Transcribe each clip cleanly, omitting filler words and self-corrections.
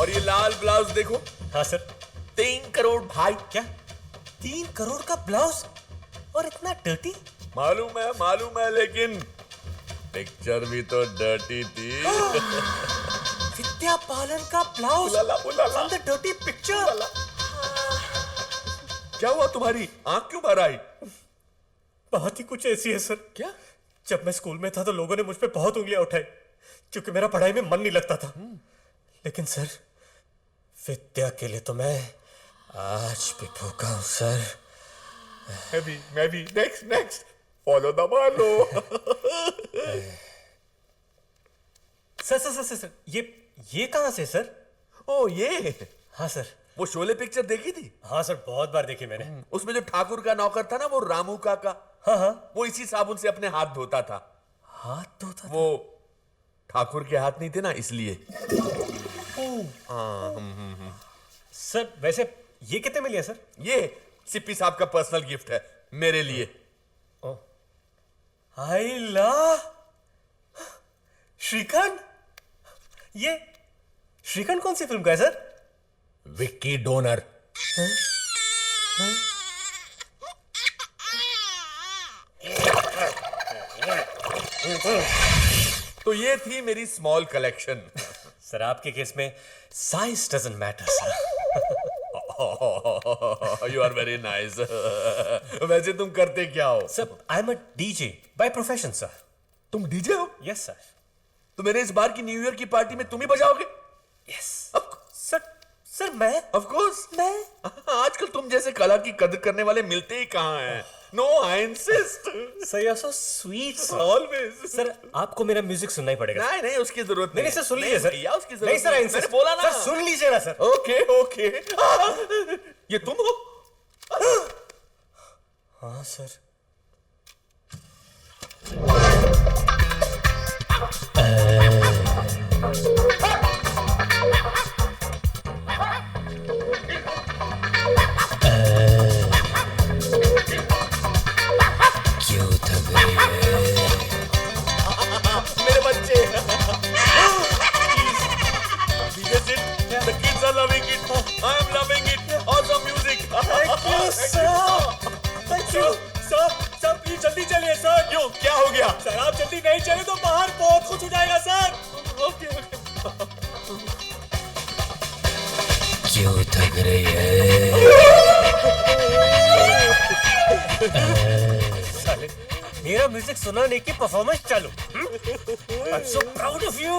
और ये लाल ब्लाउज देखो। हाँ सर। 3 करोड़ भाई। क्या 3 करोड़ का ब्लाउज और इतना डर्टी? मालूम है लेकिन पिक्चर भी तो डर्टी थी। विद्या बालन का blouse ooh la la. The dirty picture. क्या हुआ तुम्हारी आंख क्यों भर आई? बात ही कुछ ऐसी है सर। क्या? जब मैं स्कूल में था तो लोगों ने मुझ पे बहुत उंगलियां उठाई क्योंकि मेरा पढ़ाई में मन नहीं लगता था। लेकिन सर विद्या के लिए तो मैं आज भी भूखा हूं सर। मैं भी नेक्स्ट फॉलो द मालो। सर ये कहां से सर? ओ ये। हाँ सर। वो शोले पिक्चर देखी थी? हाँ सर बहुत बार देखी मैंने। उसमें जो ठाकुर का नौकर था ना वो रामू काका। हाँ। वो इसी साबुन से अपने हाथ धोता था। हाथ धोता था? वो ठाकुर के हाथ नहीं थे ना इसलिए। सर वैसे ये कितने में लिया सर? ये सिप्पी साहब का पर्सनल गिफ्ट है मेरे लिए। हाय ला श्रीखंड। ये श्रीखंड कौन सी फिल्म का है सर? विक्की डोनर। तो ये थी मेरी स्मॉल कलेक्शन। सर आपके केस में size doesn't matter sir. You are very nice. वैसे तुम करते क्या हो? Sir I am a DJ by profession sir. तुम डीजे हो? Yes sir. तो मेरे इस बार की न्यू ईयर की पार्टी में तुम ही बजाओगे? यस सर मैं ऑफ कोर्स मैं। आजकल तुम जैसे कला की कदर करने वाले मिलते ही कहां हैं। No I insist. Sir you are so sweet sir. Always. Sir आपको मेरा म्यूजिक सुनना ही पड़ेगा। नहीं उसकी जरूरत नहीं सर सुन लीजिए सर। भैया उसकी जरूरत नहीं सर मैंने बोला ना। सर सुन लीजिए ना सर। ओके। ये तुम हो? हाँ सर। क्यों थक रही है मेरे बच्चे? The kids are loving it. I am loving it. Awesome music. Thank you sir. Thank you sir please जल्दी चलिए सर। क्यों क्या हो गया? सर आप जल्दी नहीं चले तो बाहर बहुत कुछ हो जाएगा सर। ओके। क्यों थक रही है? साले मेरा म्यूजिक सुनाने की परफॉर्मेंस चालू। I'm so proud of you.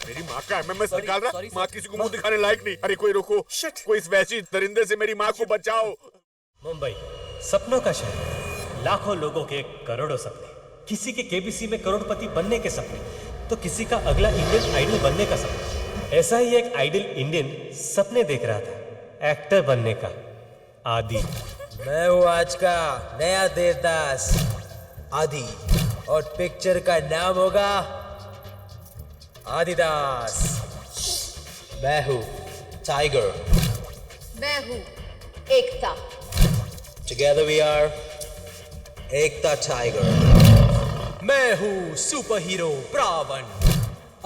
मेरी माँ का एमएमएस निकाल रहा। माँ किसी को मुंह दिखाने लायक नहीं। अरे कोई रोको। कोई इस वैसी दरिंदे से मेरी माँ को बचाओ। मुंबई सपनों का शहर। लाखों लोगों के करोड़ों सपने। किसी के केबीसी में करोड़पति बनने के सपने तो किसी का अगला इंडियन आइडल बनने का सपना। ऐसा ही एक आइडल इंडियन सपने देख रहा था एक्टर बनने का। आदि। मैं हूँ आज का नया देवदास आदि और पिक्चर का नाम होगा आदिदास। मैं हूँ टाइगर। मैं हूँ Ekta. Together we are Ekta tiger. मैं हूँ सुपर हीरो ब्रावन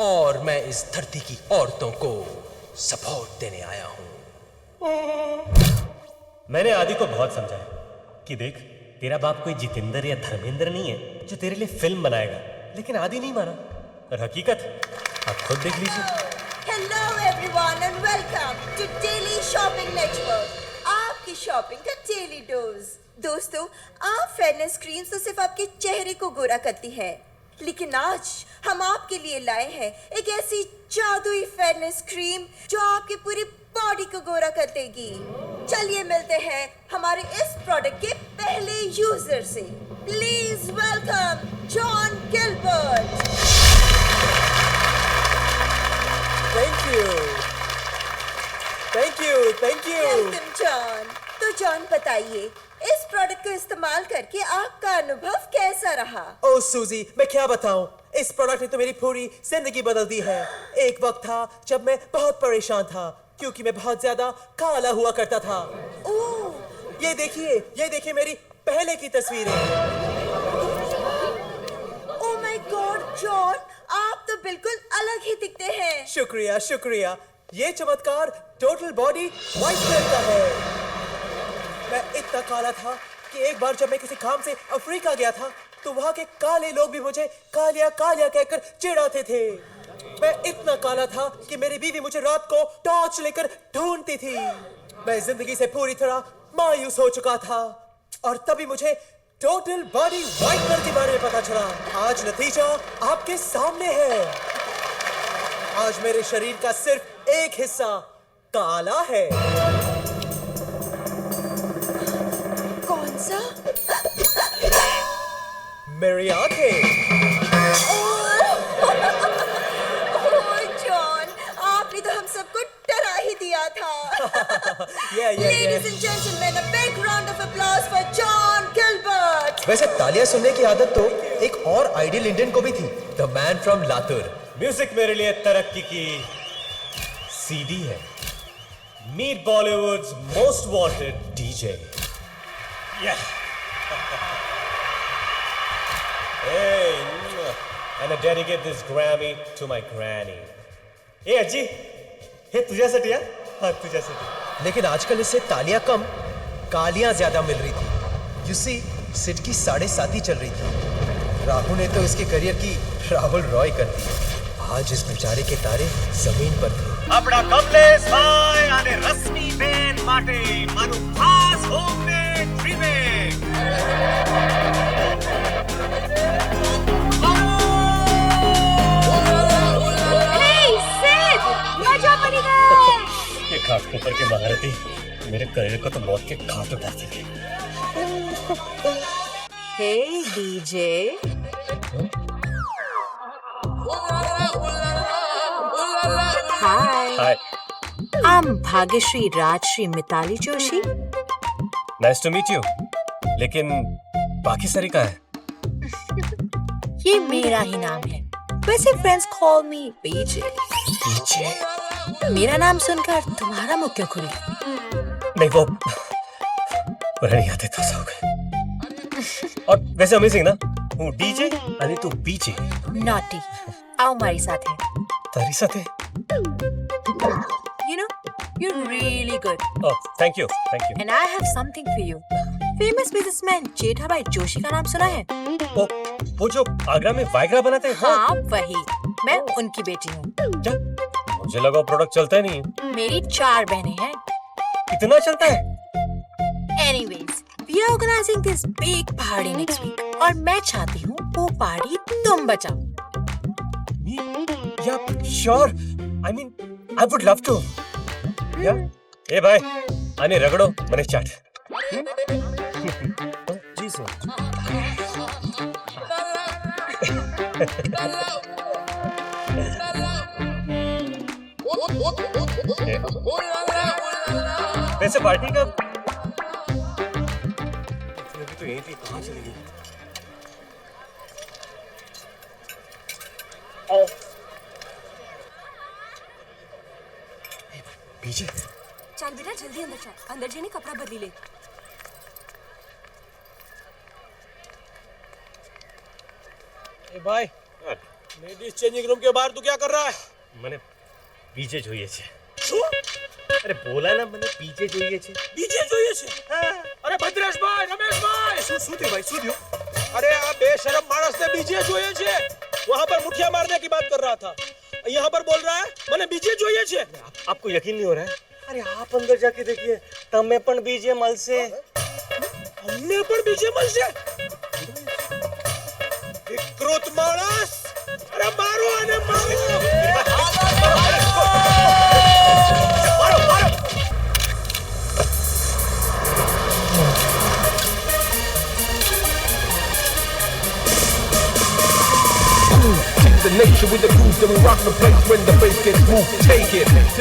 और मैं इस धरती की औरतों को सपोर्ट देने आया हूँ। मैंने आदि को बहुत समझाया कि देख तेरा बाप कोई जितेंद्र या धर्मेंद्र नहीं है जो तेरे लिए फिल्म बनाएगा। लेकिन आदि नहीं माना और हकीकत आप खुद देख लीजिए। Hello everyone and welcome to daily shopping network. आपकी शॉपिंग का डेली डोज। दोस्तों आप फेयरनेस क्रीम तो सिर्फ आपके चेहरे को गोरा करती है, लेकिन आज हम आपके लिए लाए हैं एक ऐसी जादुई फेयरनेस क्रीम जो आपकी पूरी बॉडी को गोरा कर देगी। चलिए मिलते हैं हमारे इस प्रोडक्ट के पहले यूजर से। Please welcome John Gilbert. Thank you. Welcome John. तो जॉन बताइए इस प्रोडक्ट को इस्तेमाल करके आपका अनुभव कैसा रहा? ओ सूजी मैं क्या बताऊं, इस प्रोडक्ट ने तो मेरी पूरी जिंदगी बदल दी है। एक वक्त था जब मैं बहुत परेशान था क्योंकि मैं बहुत ज्यादा काला हुआ करता था। ओह ये देखिए मेरी पहले की तस्वीरें। ओह माय गॉड जॉन, आप तो बिल्कुल अलग ही दिखते हैं। शुक्रिया शुक्रिया। ये चमत्कार टोटल बॉडी व्हाइट कलर का है। मैं इतना काला था कि एक बार जब मैं किसी काम से अफ्रीका गया था तो वहाँ के काले लोग भी मुझे कालिया कालिया कहकर चिढ़ाते थे। मैं इतना काला था कि मेरी बीवी मुझे रात को टॉर्च लेकर ढूंढती थी। मैं जिंदगी से पूरी तरह मायूस हो चुका था और तभी मुझे टोटल बॉडी व्हाइटनर के बारे में पता चला। आज नतीजा आपके सामने है। आज मेरे शरीर का सिर्फ एक हिस्सा काला है। कौन सा? मेरी आंखें। ओह जॉन, आपने तो हम सबको डरा ही दिया था। Ladies and gentlemen, a big round of applause for John Gilbert. वैसे तालियां सुनने की आदत तो एक और आइडियल इंडियन को भी थी, the man from Latur. Music मेरे लिए तरक्की की सीडी है। Meet Bollywood's most wanted DJ. Hey, and I dedicate this Grammy to my granny. Hey अज्जी, हे तुझ्यासाठी यार, हाँ तुझ्यासाठी। लेकिन आजकल इससे तालियां कम, कालियां ज्यादा मिल रही थी। यू सी, सिड की 7.5 चल रही थी। राहुल ने तो इसके करियर की राहुल रॉय कर दी। आज इस बेचारे के तारे जमीन पर थे। આપણા કમલેશભાઈ અને રશ્મિબેન માટે મારું ખાસ હોમમેડ રીમેક। ये खास ऊपर के महारथी मेरे करियर को तो मौत के घाट उतार देंगे। Hey DJ. Hi. I'm Bhagyashree Rajshri Mitali Joshi. Nice to meet you. लेकिन बाकी सारी कहाँ है? ये मेरा ही नाम है। वैसे friends call me BJ. पीछे? मेरा नाम सुनकर तुम्हारा मुंह क्यों खुल गया? नहीं वो पुरानी यादें ताज़ा हो गई। और वैसे अमेजिंग ना, हूँ डीजे आणि तू बीजे। Naughty. आओ हमारे साथ है। तारी साथ है? You know, you're really good. Oh, thank you, thank you. And I have something for you. Famous businessman Jethabhai Joshi का नाम सुना है? वो जो आगरा में वाइग्रा बनाते हैं? हाँ वही। मैं उनकी बेटी हूँ। क्या? मुझे लगा प्रोडक्ट चलता ही नहीं है। मेरी 4 बहनें हैं। इतना चलता है? Anyways, we are organizing this big party next week. और मैं चाहती हूँ वो पार्टी तुम बचाओ। Yeah, sure. I mean, I would love to. Yeah. ए भाई, आने रगड़ो, मैंने चाट। जी सर। वैसे पार्टी का तो यहीं थी, कहाँ चली गई? पीछे चल बेटा जल्दी अंदर चल, अंदर जाने कपड़ा बदली ले। ए भाई, लेडीज चेंजिंग रूम के बाहर तू क्या कर रहा है? मैंने पीछे જોઈએ છે। अरे बोला ना मैंने पीछे જોઈએ છે। पीछे જોઈએ છે? अरे भद्रेश भाई, रमेश भाई, શું થયું ભાઈ, શું થયું? अरे આ बेशरम मानस ने बीजे જોઈએ છે। वहां पर मुठिया मारने की बात कर रहा था, यहाँ पर बोल रहा है मैंने बीजे જોઈએ છે। आपको यकीन नहीं हो रहा है? अरे आप अंदर जाके देखिए, तमे पण बीजे મળશે। हमने पर बीजे મળશે? विकृत मानस, अरे मारो आने मारो।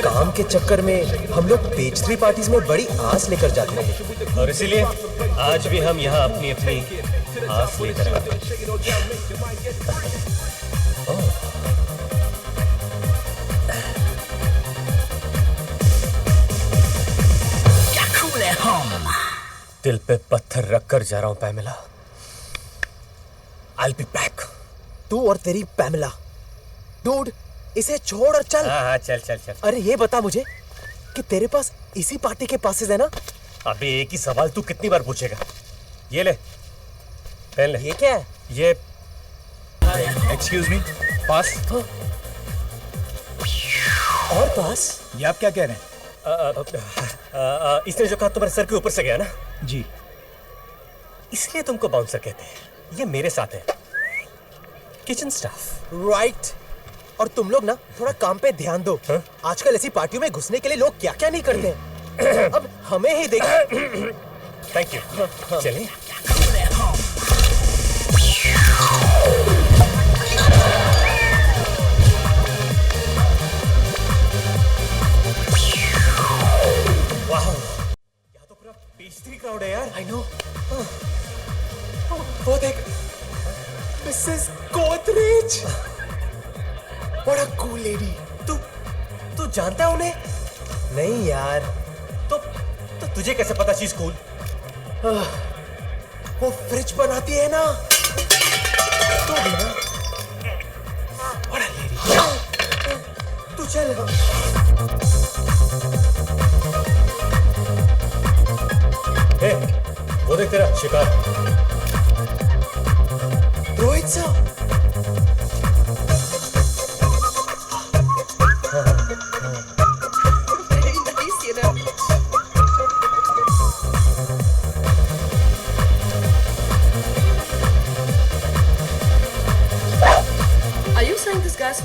काम के चक्कर में हम लोग पेस्ट्री पार्टीज में बड़ी आस लेकर जाते हैं और इसीलिए आज भी हम यहाँ अपनी अपनी आस लेकर आते हैं। दिल पे पत्थर रखकर जा रहा हूँ पैमिला। I'll be back। तू और तेरी पैमिला डूड इसे छोड़ और चल। हाँ हाँ चल चल चल। अरे ये बता मुझे कि तेरे पास इसी पार्टी के पासेस है ना? अबे एक ही सवाल तू कितनी बार पूछेगा? ये ले पेन ले। ये क्या है? ये एक्सक्यूज मी, पास। और पास? ये आप क्या कह रहे हैं? इसने जो कहा तुम्हारे सर के ऊपर से गया ना, जी। इसलिए तुमको बाउंसर कहते हैं। ये मेरे साथ है, किचन स्टाफ। राइट। और तुम लोग ना थोड़ा काम पे ध्यान दो। आजकल ऐसी पार्टियों में घुसने के लिए लोग क्या क्या नहीं करते हैं। अब हमें ही देखा। Thank you. चलिए। वाह, यहाँ तो पूरा पेस्ट्री क्राउड है यार। I know. वो देख, Mrs Godrej. What a cool lady. तू जानता है उन्हें? नहीं यार। तो तुझे कैसे पता चीज कूल? वो फ्रिज बनाती है ना, तो भी ना। What a lady. तू चल। वो देख तेरा शिकार। रोहित साहब।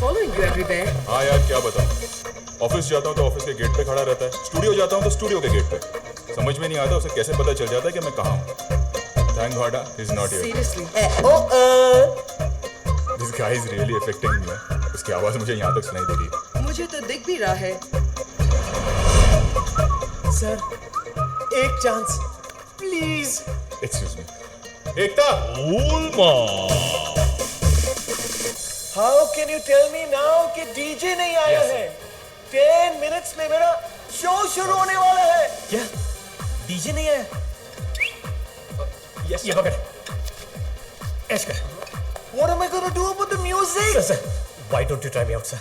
Following you everywhere. हाँ यार क्या बताऊँ, ऑफिस जाता हूँ तो ऑफिस के गेट पे खड़ा रहता है, स्टूडियो जाता हूँ तो स्टूडियो के गेट पे। समझ में नहीं आता उसे कैसे पता चल जाता है कि मैं कहाँ हूँ। Thank God he is not here. Seriously. This guy is really affecting me. उसकी आवाज मुझे यहाँ तक सुनाई दे रही है। मुझे तो दिख भी रहा है। सर, एक chance please. Excuse me. Ekta. How can you tell me now कि डीजे नहीं आया है? 10 minutes में मेरा शो शुरू होने वाला है। क्या? डीजे नहीं आया? ये पकड़। ऐश कर। What am I going to do about the music? Sir, why don't you try me out, sir?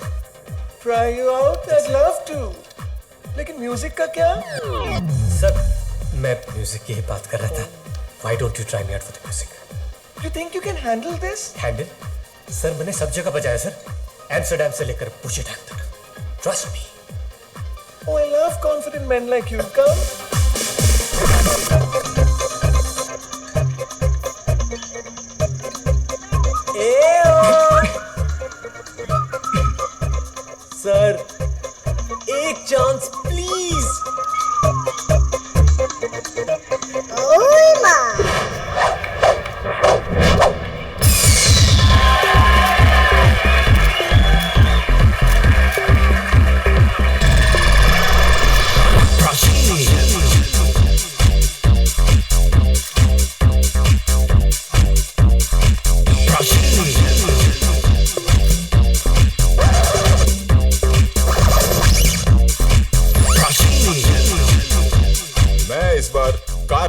Try you out? I'd love to. लेकिन म्यूजिक का क्या? सर, मैं म्यूजिक की ही बात कर रहा था। Why don't you try me out for the music? You think you can handle this? Handle? Sir मैंने सब जगह बजाया सर, एम्स्टरडैम से लेकर पुशे डैम तक। Trust me. Oh, I love confident men like you. Come. Sir, एक chance please.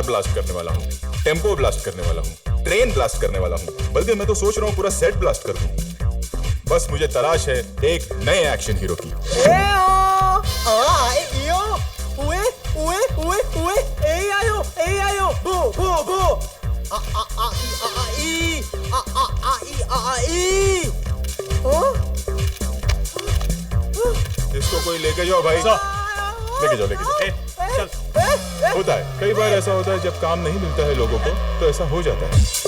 Blast करने वाला हूँ, टेम्पो ब्लास्ट करने वाला हूँ, ट्रेन ब्लास्ट करने वाला हूँ, बल्कि मैं तो सोच रहा हूँ पूरा सेट ब्लास्ट कर दूँ। बस मुझे तलाश है एक नए एक्शन हीरो की। इसको कोई लेके जाओ भाई, लेके जाओ लेके जाओ। चल। होता है, कई बार ऐसा होता है जब काम नहीं मिलता है लोगों को तो ऐसा हो जाता है।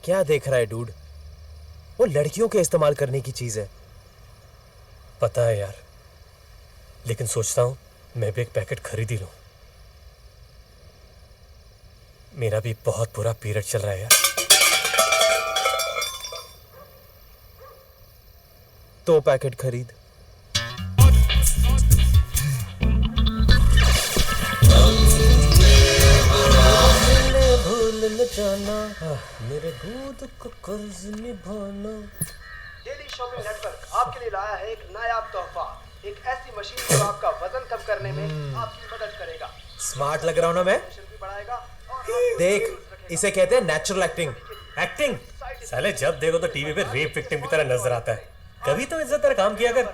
क्या देख रहा है डूड? वो लड़कियों के इस्तेमाल करने की चीज है। पता है यार, लेकिन सोचता हूं मैं भी एक पैकेट खरीद ही लूं। मेरा भी बहुत बुरा पीरियड चल रहा है यार। तो पैकेट खरीद। भूल न जाना मेरे दूध को कर्ज निभाना। डेली शॉपिंग नेटवर्क आपके लिए लाया है एक नायाब तोहफा, एक ऐसी मशीन जो आपका वजन कम करने में आपकी मदद करेगा। स्मार्ट लग रहा हूं ना मैं? भी बढ़ाएगा और देख, इसे कहते हैं नेचुरल एक्टिंग। एक्टिंग? साले जब देखो तो टीवी पे रेप विक्टिम की तरह नजर आता है। कभी तो इज्जतदार काम किया कर।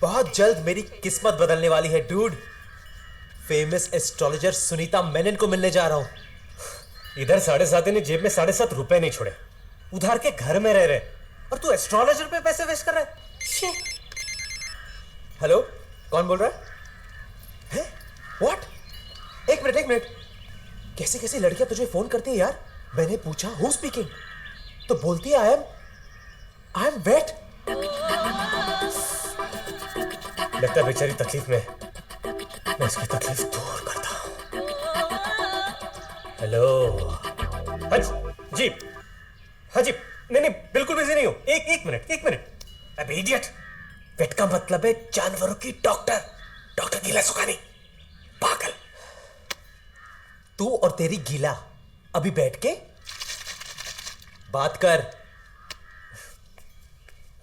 बहुत जल्द मेरी किस्मत बदलने वाली है dude. Famous astrologer Sunita Menon को मिलने जा रहा हूं। इधर 7.5 ने जेब में 7.5 रुपए नहीं छोड़े, उधार के घर में रह रहे, और तू एस्ट्रोलॉजर पे पैसे वेस्ट कर रहा है। हेलो, कौन बोल रहा है? व्हाट? एक मिनट। कैसे कैसे लड़कियां तुझे फोन करती है यार? मैंने पूछा हु स्पीकिंग, तो बोलती है आई एम वेट। लगता है बेचारी तकलीफ में, मैं इसकी तकलीफ दूर करता हूं। हेलो। हाँ जी, नहीं बिल्कुल बिजी नहीं हूं। एक मिनट। अबे इडियट, वेट का मतलब है जानवरों की डॉक्टर गीला सुखानी। पागल। तू और तेरी गीला अभी बैठ के बात कर।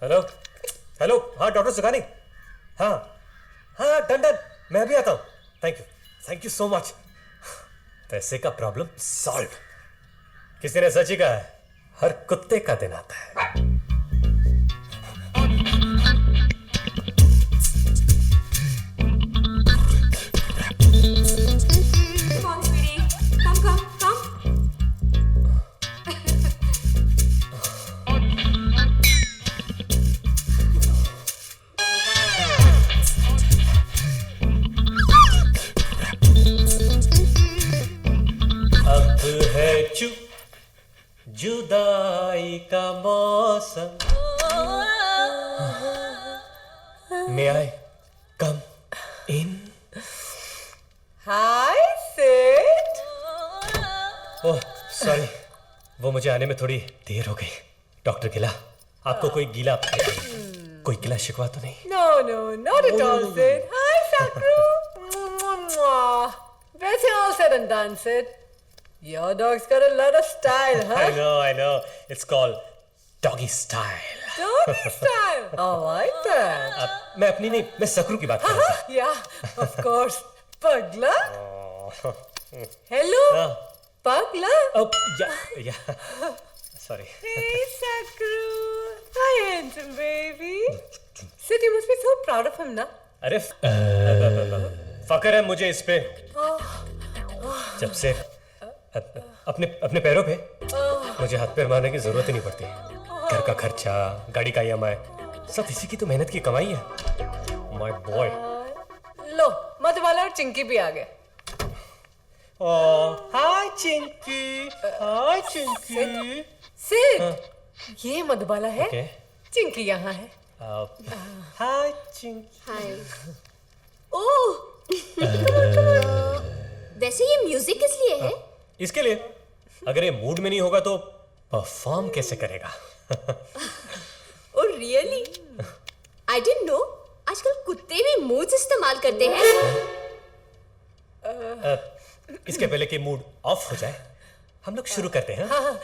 हेलो, हाँ डॉक्टर सुखानी। हाँ डन, मैं अभी आता हूं। Thank you so much. पैसे का प्रॉब्लम सॉल्व। किसी ने सच ही कहा है, हर कुत्ते का दिन आता है। जुदाई का मौसम। May I come in? Hi, Sid. Oh sorry, वो मुझे आने में थोड़ी देर हो गई। डॉक्टर गिला, आपको कोई गिला शिकवा तो नहीं? No, not at all, Sid. Hi, Sakru. That's all said and done, Sid. Your dog's got a lot of style, huh? I know. It's called doggy style. Doggy style. I like that. मैं सकरू की बात कर रहा था। Yeah, of course. Pagla. Hello. Pagla. Yeah. Sorry. Hey, Sakru. Hi, handsome baby. Sid, you must be so proud of him, na? अरे फकर है मुझे इस पे, जब से अपने पैरों पे मुझे हाथ पैर मारने की जरूरत ही नहीं पड़ती। घर का खर्चा, गाड़ी का EMI, सब इसी की तो मेहनत की कमाई है। My boy. लो, मधुबाला और चिंकी भी आ गए। हाय चिंकी। सिड, ये मधुबाला है। Okay. चिंकी यहाँ है। हाय चिंकी। हाय। ओह, वैसे ये म्यूजिक किस लिए है? इसके लिए, अगर ये मूड में नहीं होगा तो परफॉर्म कैसे करेगा? Oh really? I didn't know. आजकल कुत्ते भी मूड्स इस्तेमाल करते हैं। इसके पहले कि मूड ऑफ हो जाए, हम लोग शुरू करते हैं। हाँ।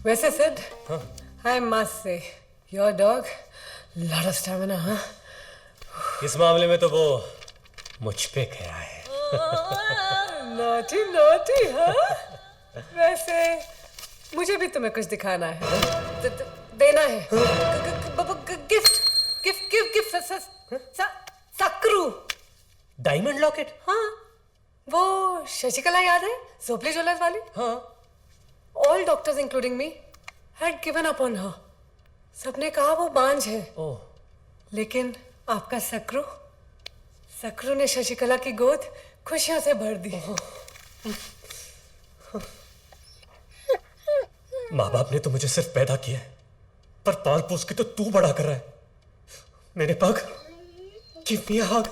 वैसे Sid, I must say, your dog, lot of stamina, huh? इस मामले में तो वो मुझ पे गया है। Naughty, huh? वैसे मुझे भी तुम्हें कुछ दिखाना है, देना है। गिफ्ट, सकरू। Diamond locket? हाँ, वो शशिकला याद है, सोपली ज्वेलर्स वाली? हाँ। All doctors, including me, had given up on her. सबने कहा वो बांझ है। ओह। लेकिन आपका सकरू ने शशिकला की गोद खुशियों से भर दी। माँ बाप ने तो मुझे सिर्फ पैदा किया है, पर पाल पोस के तो तू बड़ा कर रहा है। मेरे पग, गिव मी अ हग।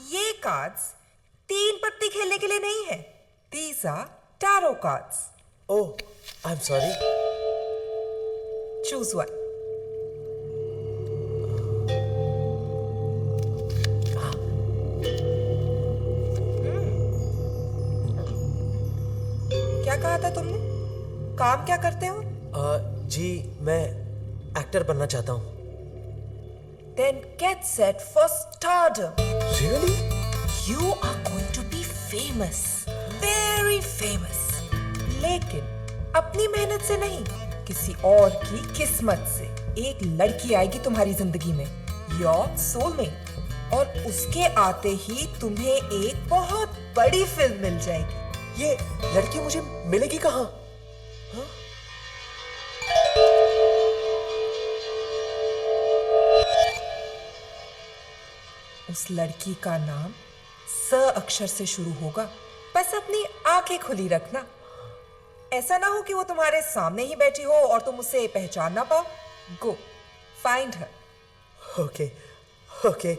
ये कार्ड्स 3 पत्ती खेलने के लिए नहीं है। These are tarot cards. Oh, I'm sorry. Choose one. क्या कहा था तुमने? काम क्या करते हो? जी मैं एक्टर बनना चाहता हूँ। Then get set for stardom. Really? You are going to be famous. Very famous. लेकिन अपनी मेहनत से नहीं, किसी और की किस्मत से। एक लड़की आएगी तुम्हारी जिंदगी में, Your soulmate, और उसके आते ही तुम्हें एक बहुत बड़ी फिल्म मिल जाएगी। ये लड़की मुझे मिलेगी कहाँ? उस लड़की का नाम स अक्षर से शुरू होगा। बस अपनी आंखें खुली रखना। ऐसा ना हो कि वो तुम्हारे सामने ही बैठी हो और तुम उसे पहचान ना पाओ। Go find her. Okay okay.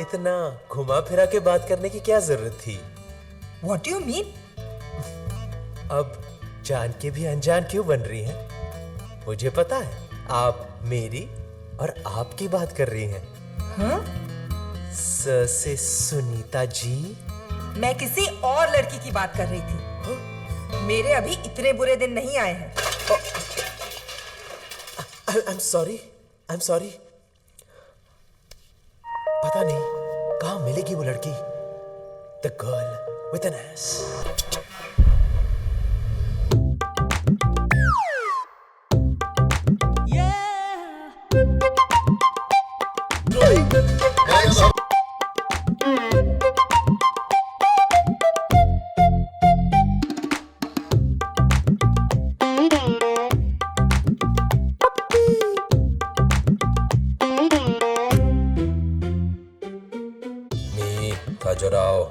इतना घुमा फिरा के बात करने की क्या जरूरत थी? What do you mean? अब जान के भी अनजान क्यों बन रही हैं? मुझे पता है आप मेरी और आपकी बात कर रही हैं। हाँ? स से सुनीता जी। मैं किसी और लड़की की बात कर रही थी। मेरे अभी इतने बुरे दिन नहीं आए हैं। I'm sorry. पता नहीं कहाँ मिलेगी वो लड़की। The girl with an ass. Khajuraho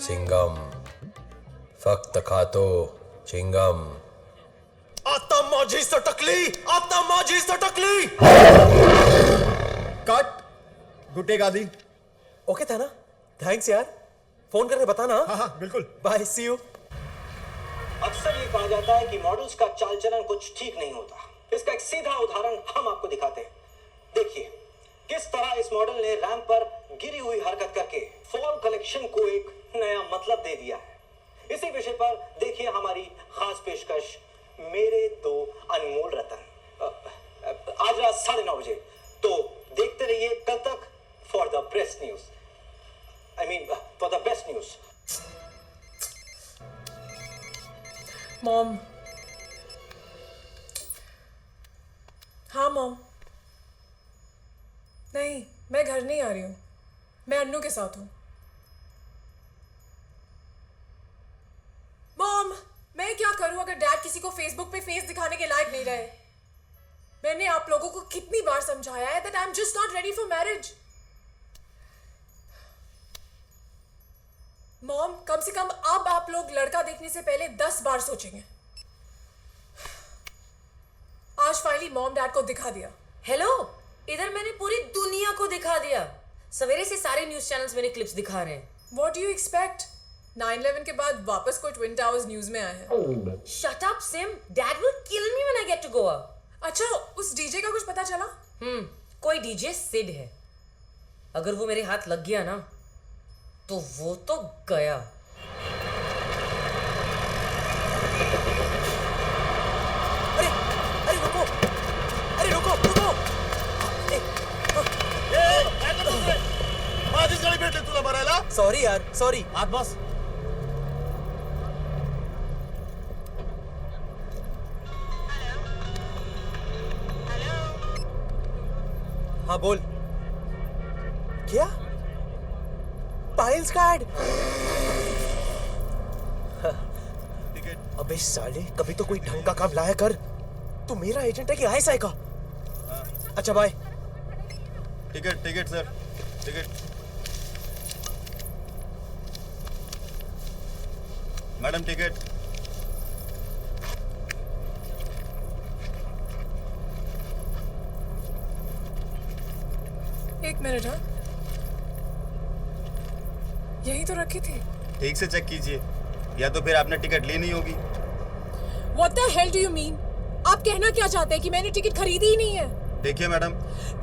Singham फक्त खातो चिंगम। आता माझी सटकली। कट। गुड्डे गादी। ओके था ना? थैंक्स यार, फोन करके बताना। हाँ बिल्कुल। Bye, see you. अक्सर ये कहा जाता है कि मॉडल्स का चाल चलन कुछ ठीक नहीं होता। इसका एक सीधा उदाहरण हम आपको दिखाते हैं। देखिए किस तरह इस मॉडल ने रैंप पर गिरी हुई हरकत करके फॉल कलेक्शन को एक नया मतलब दे दिया है। इसी विषय पर देखिए हमारी खास पेशकश, मेरे 2 अनमोल रतन, आज रात 9:30 बजे। तो देखते रहिए कल तक for the best news. Mom. हाँ मॉम। नहीं, मैं घर नहीं आ रही हूँ। मैं अन्नू के साथ हूँ। मॉम, मैं क्या करूँ अगर डैड किसी को फेसबुक पे फेस दिखाने के लायक नहीं रहे? मैंने आप लोगों को कितनी बार समझाया है that I'm just not ready for marriage. Mom, कम से कम अब आप लोग लड़का देखने से पहले 10 बार सोचेंगे। आज फाइनली मॉम डैड को दिखा दिया। हेलो, इधर मैंने पूरी दुनिया को दिखा दिया। सवेरे से सारे न्यूज चैनल्स मैंने क्लिप्स दिखा रहे हैं। What do you expect? 9/11 के बाद वापस कोई ट्विन टावर्स न्यूज में आए हैं। Shut up, Sim. Dad will kill me when I get to Goa. अच्छा, उस डीजे का कुछ पता चला? कोई डीजे सिड है। अगर वो मेरे हाथ लग गया ना तो वो तो गया। अरे रुको, अरे रुको रुको। आधीच गाडी भेटली तुला भरायला? सॉरी यार, सॉरी। आत बस. हाँ बोल। क्या? पायल्स का ऐड? अबे साले, कभी तो कोई ढंग का काम लाया कर। तू मेरा एजेंट है कि आईएसआई का? अच्छा bye. Ticket ticket sir, ticket. Madam ticket. एक मिनट। हाँ, यही तो रखी थी। ठीक से चेक कीजिए, या तो फिर आपने टिकट ली नहीं होगी. What the hell do you mean? आप कहना क्या चाहते हैं कि मैंने टिकट खरीदी ही नहीं है? देखिए मैडम.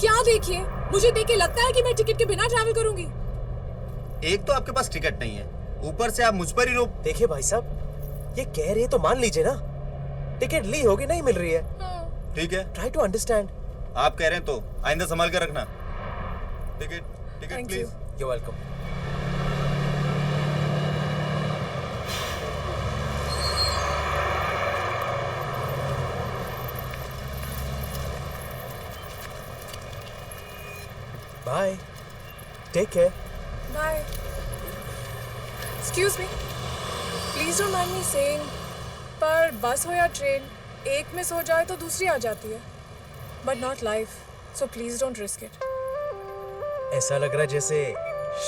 क्या देखिए? मुझे देख के लगता है कि मैं टिकट के बिना ट्रैवल करूंगी। एक तो आपके पास टिकट नहीं है, ऊपर से आप मुझ पर ही रोक. देखिए भाई साहब, ये कह रही है तो मान लीजिए ना। टिकट ली होगी, नहीं मिल रही है। ठीक है, ट्राई टू अंडरस्टैंड। आप कह रहे हैं तो आइंदा संभाल कर रखना. Ticket ticket please. You welcome. Bye. Take care. Bye. Excuse me, please don't mind me saying, पर बस हो या ट्रेन, एक मिस हो जाए तो दूसरी आ जाती है, but not life, so please don't risk it. ऐसा लग रहा है जैसे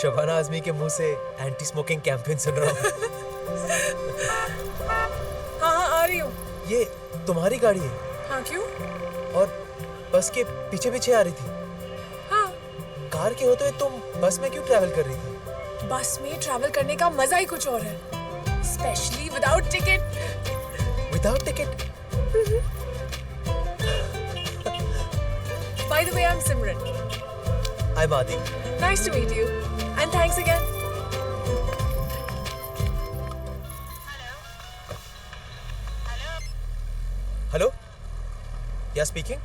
शबाना आजमी के मुंह से एंटी स्मोकिंग कैंपेन सुन रहा हूँ. हाँ हाँ, आ रही हूँ. ये तुम्हारी गाड़ी है? हाँ, क्यों? और बस के पीछे पीछे आ रही थी? हाँ. कार के होते हुए तुम बस में क्यों ट्रैवल कर रही थी? बस में ट्रैवल करने का मजा ही कुछ और है, specially without ticket. Without ticket? By the way, I'm Simran. I'm Adi. Nice to meet you. And thanks again. Hello? या स्पीकिंग?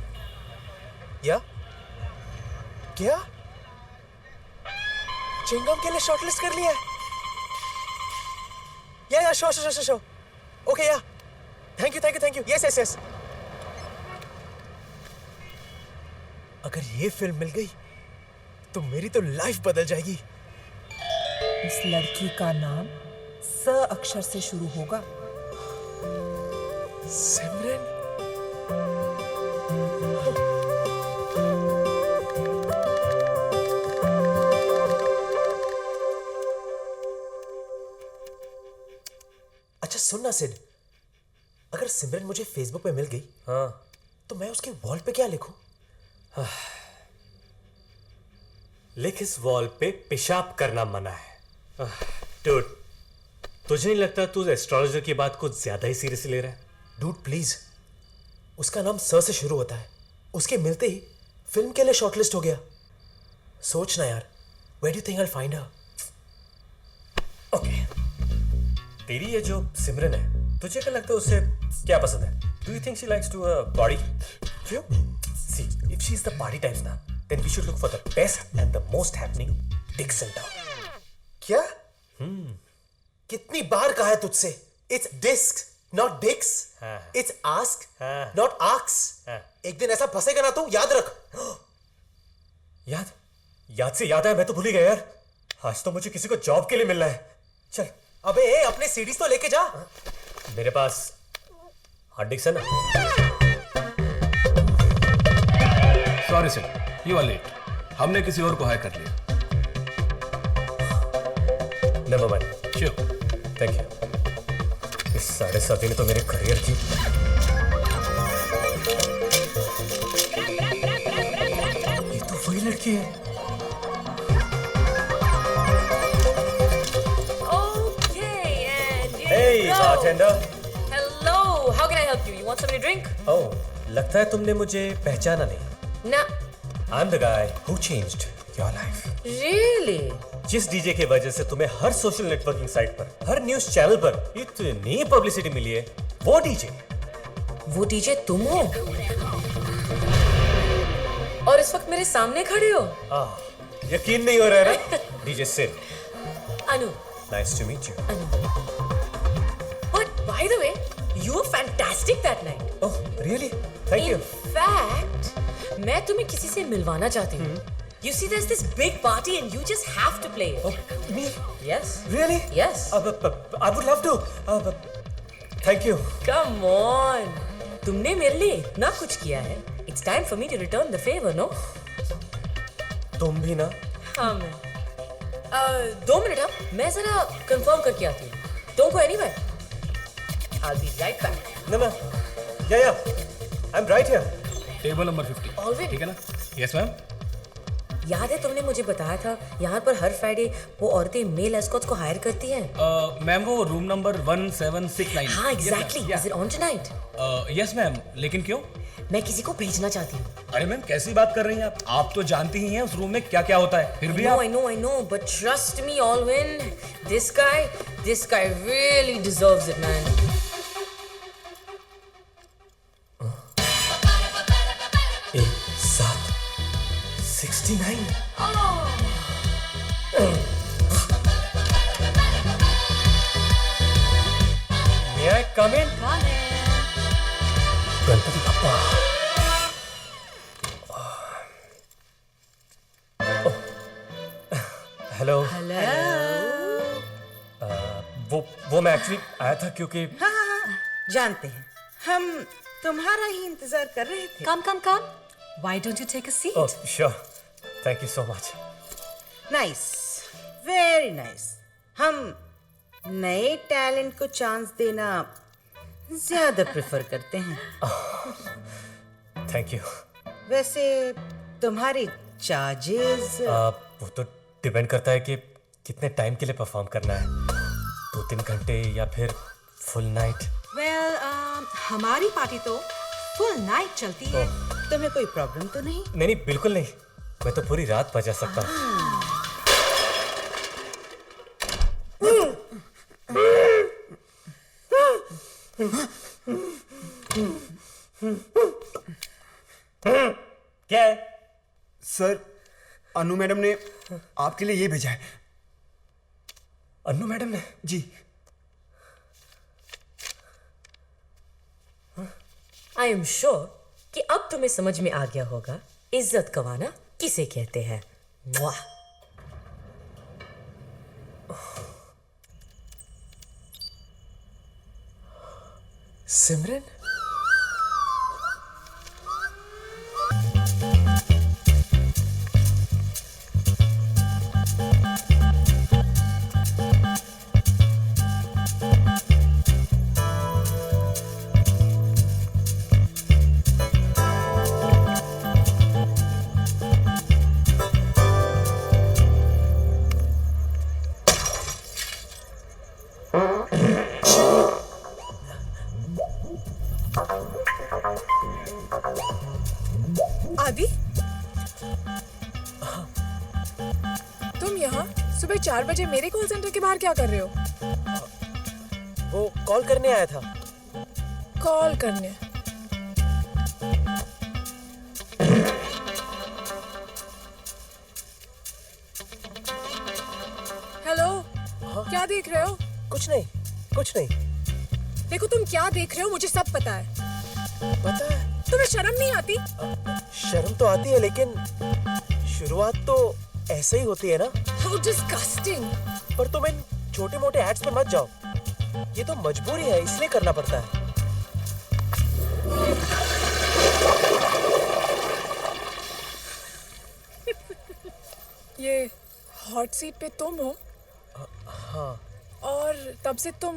या? क्या? चिंगम के लिए शॉर्टलिस्ट कर लिया है? या शो. ओके या. Thank you. यस. अगर ये फिल्म मिल गई तो मेरी तो लाइफ बदल जाएगी. इस लड़की का नाम स अक्षर से शुरू होगा. सिमरन. अच्छा सुन ना सिड, अगर सिमरन मुझे फेसबुक पे मिल गई, हाँ, तो मैं उसके वॉल पे क्या लिखूं? लिख इस वॉल पे पेशाब करना मना है. डूड, तुझे नहीं लगता तू एस्ट्रोलॉजर की बात कुछ ज्यादा ही सीरियसली ले रहा है? डूड प्लीज, उसका नाम स से शुरू होता है. उसके मिलते ही फिल्म के लिए शॉर्टलिस्ट हो गया. सोच ना यार, where do you think I will find her? Okay, तेरी ये जो सिमरन है, तुझे क्या लगता है उसे क्या पसंद है? Do you think she likes to body? क्यों? See, if she is the party types ना, then we should look for the best and the most happening dicks in town. क्या? कितनी बार कहा है तुझसे? It's discs, not dicks. It's ask, not asks. एक दिन ऐसा फंसेगा ना तू, याद रख. याद से याद है, मैं तो भूल ही गया यार. आज तो मुझे किसी को जॉब के लिए मिलना है. चल. अबे अपने सीडीज तो लेके जा. मेरे पास हार्ड डिस्क है ना. Sorry sir, you are late. हमने किसी और को हायर कर लिया. Never mind. Sure. Thank you. इस 7.5 ने तो मेरे करियर की. ये तो वही लड़की है. Okay, and here Hey, you go. bartender. Hello, how can I help you? You want something to drink? Oh, लगता है तुमने मुझे पहचाना नहीं. ना, I'm the guy who changed your life. Really? जिस डीजे की वजह से तुम्हें हर सोशल नेटवर्किंग साइट पर, हर न्यूज चैनल पर इतनी पब्लिसिटी मिली है, वो डीजे तुम हो? और इस वक्त मेरे सामने खड़े हो? यकीन नहीं हो रहा है ना? DJ Sid. Anu. Nice to meet you. But by the way, you were fantastic that night. Oh, really? Thank you. In fact, मैं तुम्हें किसी से मिलवाना चाहती हूँ. You see, there's this big party and you just have to play it. Oh, me? Yes. Really? Yes. I would love to. Thank you. Come on. तुमने मेरे लिए इतना कुछ किया है. It's time for me to return the favor, no? तुम भी ना? हाँ मैं. 2 मिनट अब मैं जरा कंफर्म करके आती हूँ. Don't go anywhere. I'll be right back. No. Yeah. I'm right here. Table number 50. Already? ठीक है ना? Yes, ma'am. याद है तुमने मुझे बताया था यहाँ पर हर फ्राइडे वो औरतें मेल एस्कॉट्स को हायर करती हैं. मैम वो रूम नंबर 1769. हाँ exactly. Is it on tonight? Yes ma'am. लेकिन क्यों? मैं किसी को भेजना चाहती हूँ. अरे मैम कैसी बात कर रही हैं आप तो जानती ही हैं उस रूम में क्या क्या होता है. फिर भी आप. I know, but trust me, Alvin, this guy really deserves it, man. एक साथ 69. May I come in? Ganpati Bappa. Hello. वो मैं एक्चुअली आया था क्योंकि हाँ, जानते हैं हम तुम्हारा ही इंतजार कर रहे थे. Come. Why don't you take a seat? Oh, sure. Thank you so much. Nice, very nice. हम नए टैलेंट को चांस देना ज्यादा प्रेफर करते हैं. Thank you. वैसे तुम्हारे चार्जेस वो तो डिपेंड करता है कि कितने टाइम के लिए परफॉर्म करना है. 2-3 घंटे या फिर फुल नाइट. Well, हमारी पार्टी तो फुल नाइट चलती है. तुम्हें कोई प्रॉब्लम तो नहीं? नहीं बिल्कुल नहीं. मैं तो पूरी रात बजा सकता हूँ. क्या है? सर अनु मैडम ने आपके लिए ये भेजा है. अनु मैडम ने? जी. I am sure कि अब तुम्हें समझ में आ गया होगा इज्जत गंवाना किसे कहते हैं. सिमरन? आदि, तुम यहाँ सुबह 4 बजे मेरे कॉल सेंटर के बाहर क्या कर रहे हो? वो कॉल करने आया था. कॉल करने? हेलो. क्या देख रहे हो? कुछ नहीं. देखो तुम क्या देख रहे हो मुझे सब पता है. पता है? तुम्हें शर्म नहीं आती? शर्म तो आती है लेकिन शुरुआत तो ऐसे ही होती है ना. How disgusting. पर तुम इन छोटे मोटे एड्स पे मत जाओ. ये तो मजबूरी है इसलिए करना पड़ता है. ये हॉट सीट पे तुम हो? हाँ. और तब से तुम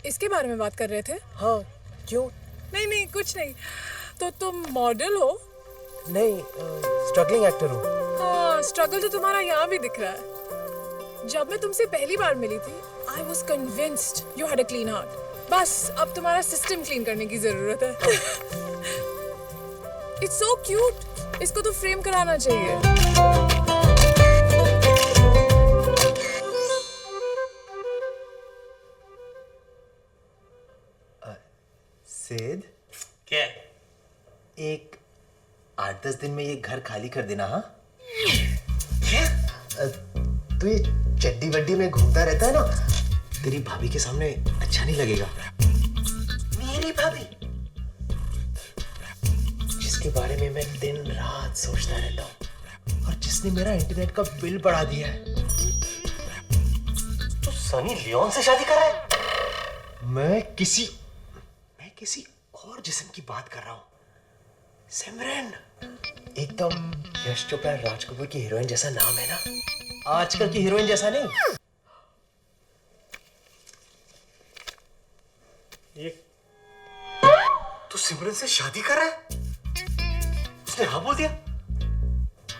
इसके बारे में बात कर रहे थे? हाँ. क्यों? नहीं कुछ नहीं. तो तुम मॉडल हो? नहीं, स्ट्रगलिंग एक्टर हूँ. हाँ, स्ट्रगल तो तुम्हारा यहाँ भी दिख रहा है. जब मैं तुमसे पहली बार मिली थी, I was convinced you had a clean heart. बस अब तुम्हारा सिस्टम क्लीन करने की जरूरत है. It's so cute. इसको तो फ्रेम कराना चाहिए। सिद, क्या? एक 8-10 दिन में ये घर खाली कर देना। हाँ, तू ये चड्डी वड्डी में घूमता रहता है ना, तेरी भाभी के सामने अच्छा नहीं लगेगा। मेरी भाभी, जिसके बारे में मैं दिन रात सोचता रहता हूँ और जिसने मेरा इंटरनेट का बिल बढ़ा दिया है। तू सनी लियोन से शादी कर रहा है? मैं किसी और जिस्म की बात कर रहा हूँ। सिमरन, एकदम यश चोपड़ा राज कपूर की हीरोइन जैसा नाम है ना, आजकल की हीरोइन जैसा नहीं। ये तू सिमरन से शादी कर रहा है? उसने हाँ बोल दिया?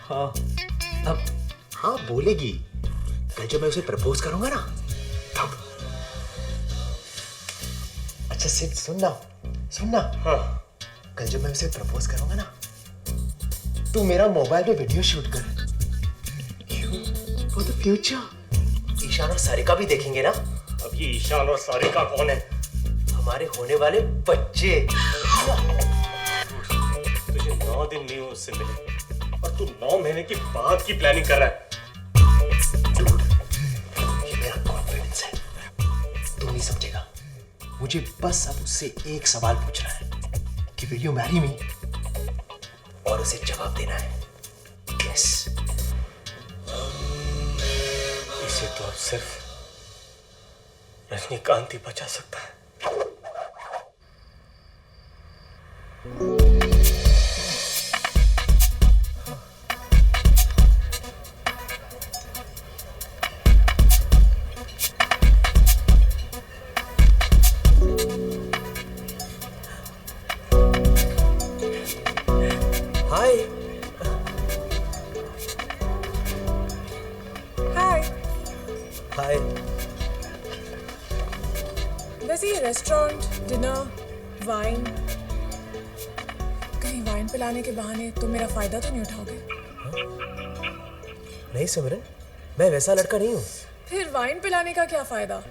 हाँ, अब हाँ बोलेगी। कल जब मैं उसे प्रपोज करूंगा ना तब। अच्छा सिर्फ सुनना। हाँ, कल जब मैं उसे प्रपोज करूंगा ना, तू मेरा मोबाइल पे वीडियो शूट कर। For the future. ईशान और सारिका भी देखेंगे ना। अब ये ईशान और सारिका कौन है? हमारे होने वाले बच्चे। तुझे 9 दिन नहीं हुए उससे मिले और तू 9 महीने की बाद की प्लानिंग कर रहा है। ये मेरा कॉन्फिडेंस है, तू नहीं समझेगा। मुझे बस अब उससे एक सवाल पूछना है कि विल यू मैरी मी, और उसे जवाब देना है यस। इसे तो अब सिर्फ रजनीकांत ही बचा सकता है। हाय। वैसे ये रेस्टोरेंट, डिनर, वाइन, कहीं वाइन पिलाने के बहाने तुम मेरा फायदा तो नहीं उठाओगे? नहीं सिमरन, मैं वैसा लड़का नहीं हूँ। फिर वाइन पिलाने का क्या फायदा?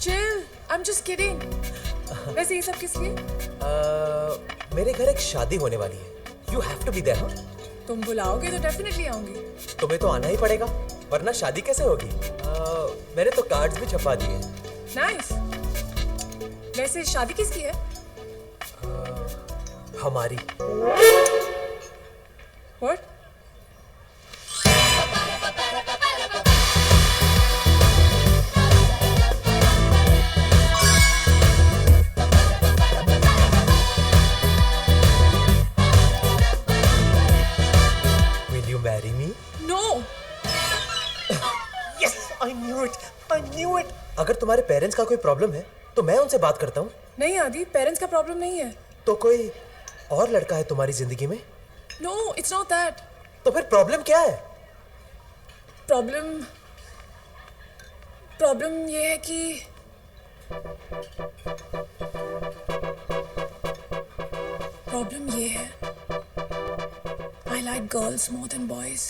Chill, I am just kidding. वैसे ये सब किस लिए? मेरे घर एक शादी होने वाली है। You have to be there. हाँ, तुम बुलाओगे तो डेफिनेटली आऊंगी। तुम्हें तो आना ही पड़ेगा, वरना शादी कैसे होगी? मैंने तो कार्ड्स भी छपवा दिए। नाइस। वैसे शादी किसकी है? हमारी। What? Will you marry me? No. Yes, I knew it. I knew it. अगर तुम्हारे पेरेंट्स का कोई प्रॉब्लम है तो मैं उनसे बात करता हूँ। नहीं आदि, पेरेंट्स का प्रॉब्लम नहीं है। तो कोई और लड़का है तुम्हारी जिंदगी में? No, it's not that. तो फिर प्रॉब्लम क्या है? प्रॉब्लम ये है कि प्रॉब्लम ये है I like girls more than boys.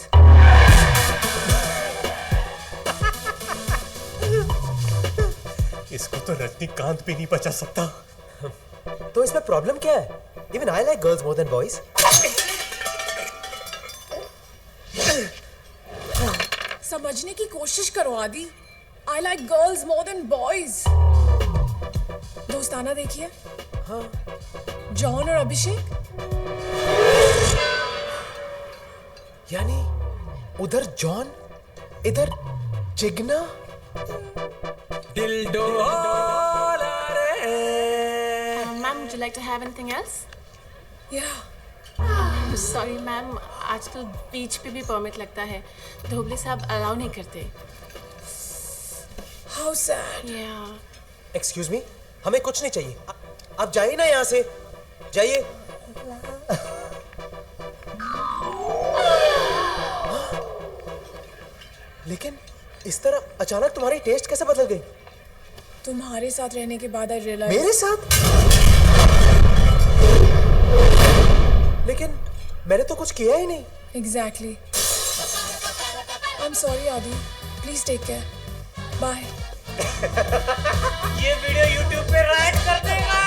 इसको तो रजनीकांत भी नहीं बचा सकता। तो इसमें प्रॉब्लम क्या है? Even I like girls more than boys. समझने की कोशिश करो आदि। I like girls more than boys. दोस्ताना देखिए। हाँ। जॉन और अभिषेक। यानी उधर जॉन, इधर Jigna. Dildo Ma'am, would you like to have anything else? Yeah. Sorry ma'am, आजकल बीच पे भी परमिट लगता है, धोबले साहब अलाउ नहीं करते। How sad. Yeah. Excuse me, हमें कुछ नहीं चाहिए। आप जाइए ना यहाँ से, जाइए। लेकिन इस तरह अचानक तुम्हारी टेस्ट कैसे बदल गई? तुम्हारे साथ रहने के बाद I realized. मेरे साथ? लेकिन मैंने तो कुछ किया ही नहीं। Exactly. I'm sorry, Adi. Please take care. Bye. ये वीडियो YouTube पे राइट कर देगा।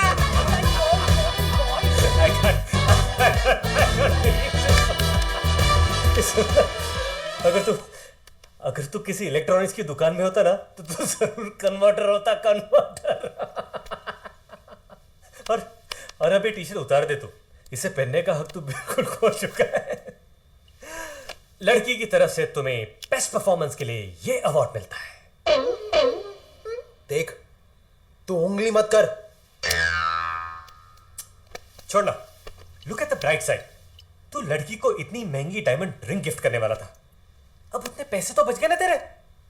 अगर तू किसी इलेक्ट्रॉनिक्स की दुकान में होता ना तो तू जरूर कन्वर्टर होता, कन्वर्टर। और अभी टी शर्ट उतार दे तू, इसे पहनने का हक तू बिल्कुल खो चुका है। लड़की की तरफ से तुम्हें बेस्ट परफॉर्मेंस के लिए ये अवार्ड मिलता है। देख, तू उंगली मत कर। छोड़ना, look at the bright side. तू लड़की को इतनी महंगी डायमंड रिंग गिफ्ट करने वाला था, अब उतने पैसे तो बच गए ना तेरे,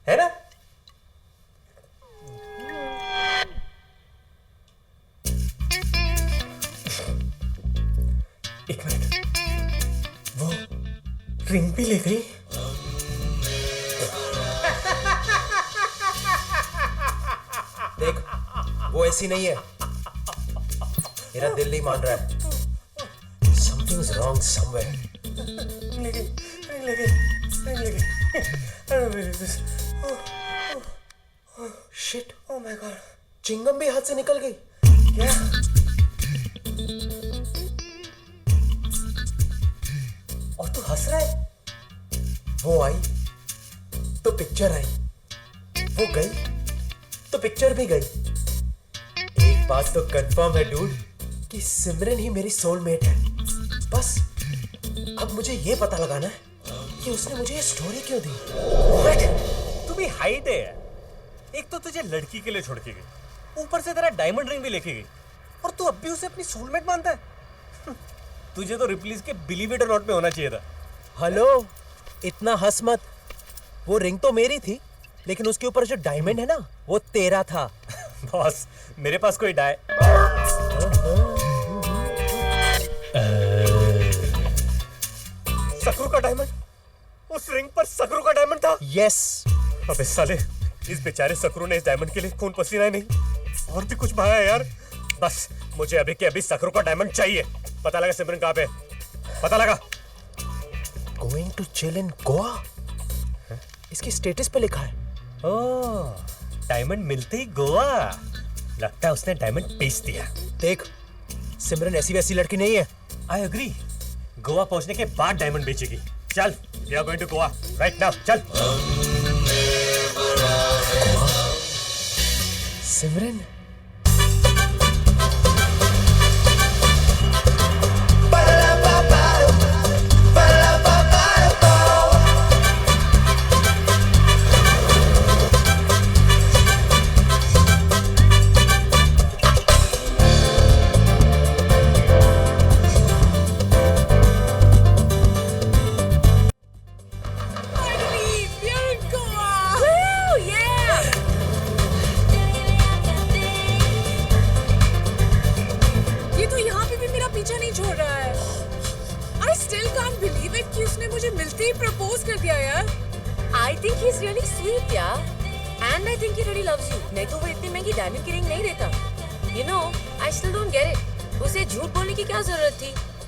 है ना? एक मिनट, वो रिंग भी ले गई। देख, वो ऐसी नहीं है। मेरा दिल नहीं मान रहा है। Something's wrong somewhere. I don't believe this. Shit. Oh my God. Chingam भी हाथ से निकल गई। क्या? और तू हंस रहा है? वो आई तो पिक्चर आई, वो गई तो पिक्चर भी गई। एक बात तो कंफर्म है डूड कि सिमरन ही मेरी सोलमेट है। बस अब मुझे ये पता लगाना है कि उसने मुझे ये स्टोरी क्यों दी। तू भी हाइट है। एक तो तुझे लड़की के लिए छोड़ के गई, ऊपर से तेरा डायमंड रिंग भी लेके गई, और तू अब भी उसे अपनी सोलमेट मानता है। तुझे तो रिप्लीज के बिलीव इट और नॉट में होना चाहिए था। हेलो, इतना हंस मत। वो रिंग तो मेरी थी, लेकिन उसके ऊपर जो डायमंड है ना, वो तेरा था। बॉस, मेरे पास कोई सकरू का डायमंड, उस रिंग पर सकरू का डायमंड था। यस। अबे साले, इस बेचारे सकरू ने इस डायमंड के लिए खून पसीना ही नहीं और भी कुछ बहाया है यार। बस मुझे अभी के अभी सकरू का डायमंड चाहिए। पता लगा सिमरन कहाँ पे, पता लगा। Going to chill in Goa, इसकी स्टेटस पे लिखा है। ओह, डायमंड मिलते ही गोवा। लगता है उसने डायमंड बेच दिया। देख, सिमरन ऐसी वैसी लड़की नहीं है। I agree. गोवा पहुंचने के बाद डायमंड बेचेगी। चल, we are going to Goa right now. चल। Simran,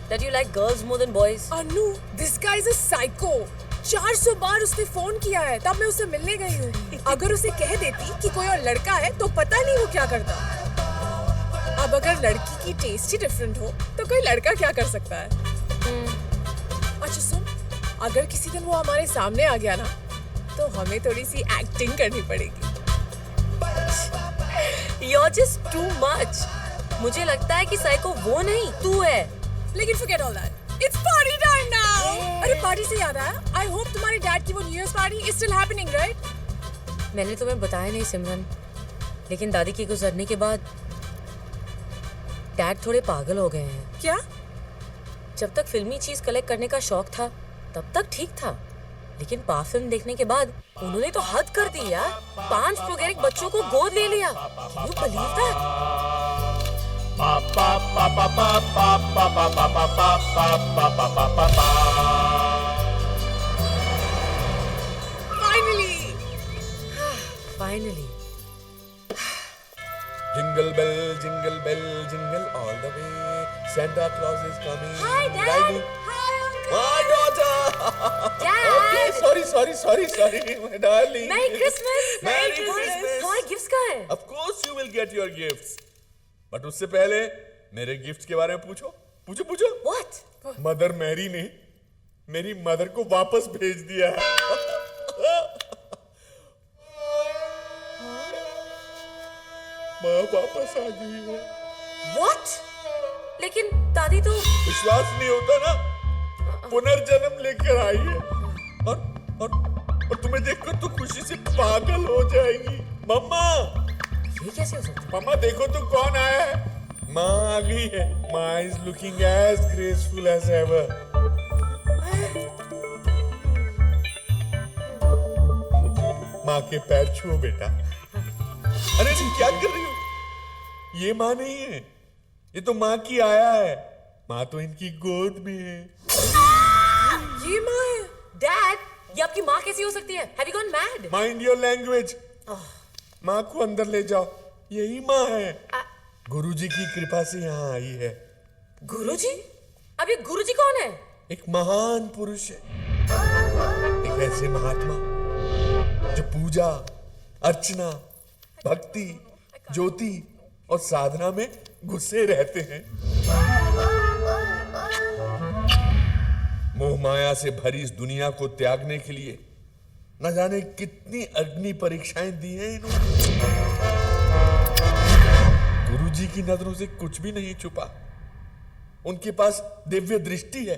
that you like girls more than boys. Anu, this guy is a psycho. 400 बार उसने फोन किया है, तब मैं उससे मिलने गई हूँ। अगर उसे कह देती कि कोई और लड़का है तो पता नहीं वो क्या करता। अब अगर लड़की की टेस्ट ही डिफरेंट हो तो कोई लड़का क्या कर सकता है? अच्छा सुन, अगर किसी दिन वो हमारे सामने आ गया ना तो हमें थोड़ी सी एक्टिंग करनी पड़ेगी। You're just too much. मुझे लगता है कि साइको वो नहीं, तू है। लेकिन forget all that. It's party time now. अरे पार्टी से याद आया, I hope तुम्हारे डैड की वो new year party is still happening, right? मैंने तुम्हें बताया नहीं सिमरन, लेकिन दादी के गुजरने के बाद डैड थोड़े पागल हो गए हैं। क्या? जब तक फिल्मी चीज कलेक्ट करने का शौक था तब तक ठीक था, लेकिन पा फिल्म देखने के बाद उन्होंने तो हद कर दी यार। 5 प्रोगेरिक बच्चों को गोद ले लिया। Can you believe that? Finally. Finally. Jing Jingle bell, jingle all the way. Santa Claus is coming. Hi, Dad. Riding. Hi, Uncle. My daughter. Dad. Okay, sorry, my darling. Merry Christmas. Merry Christmas. हमारे gifts कहाँ हैं? Of course you will get your gifts. But उससे पहले मेरे gift के बारे में पूछो. What? मदर मैरी ने मेरी मदर को वापस भेज दिया है. माँ वापस आ गई है. What? लेकिन दादी तो विश्वास नहीं होता ना. पुनर्जन्म लेकर आई है. और तुम्हें देखकर तो खुशी से पागल हो जाएगी. मम्मा, ये कैसे हो सकता है? मम्मा देखो तो कौन आया है. माँ आ गई है. माँ is looking as graceful as ever. माँ के पैर छुओ बेटा. अरे तुम क्या कर रही हो? ये माँ नहीं है, ये तो माँ की आया है. माँ तो इनकी गोद में है. ये माँ है? डैड, ये आपकी माँ कैसी हो सकती है? Have you gone mad? Mind your language. माँ को अंदर ले जाओ. यही माँ है. गुरुजी की कृपा से यहाँ आई है. गुरुजी? अब ये गुरुजी कौन है? एक महान पुरुष है. एक ऐसे महात्मा जो पूजा, अर्चना, भक्ति, ज्योति और साधना में घुसे रहते हैं. मोह माया से भरी इस दुनिया को त्यागने के लिए न जाने कितनी अग्नि परीक्षाएं दी हैं इन्होंने. गुरुजी की नजरों से कुछ भी नहीं छुपा. उनके पास दिव्य दृष्टि है.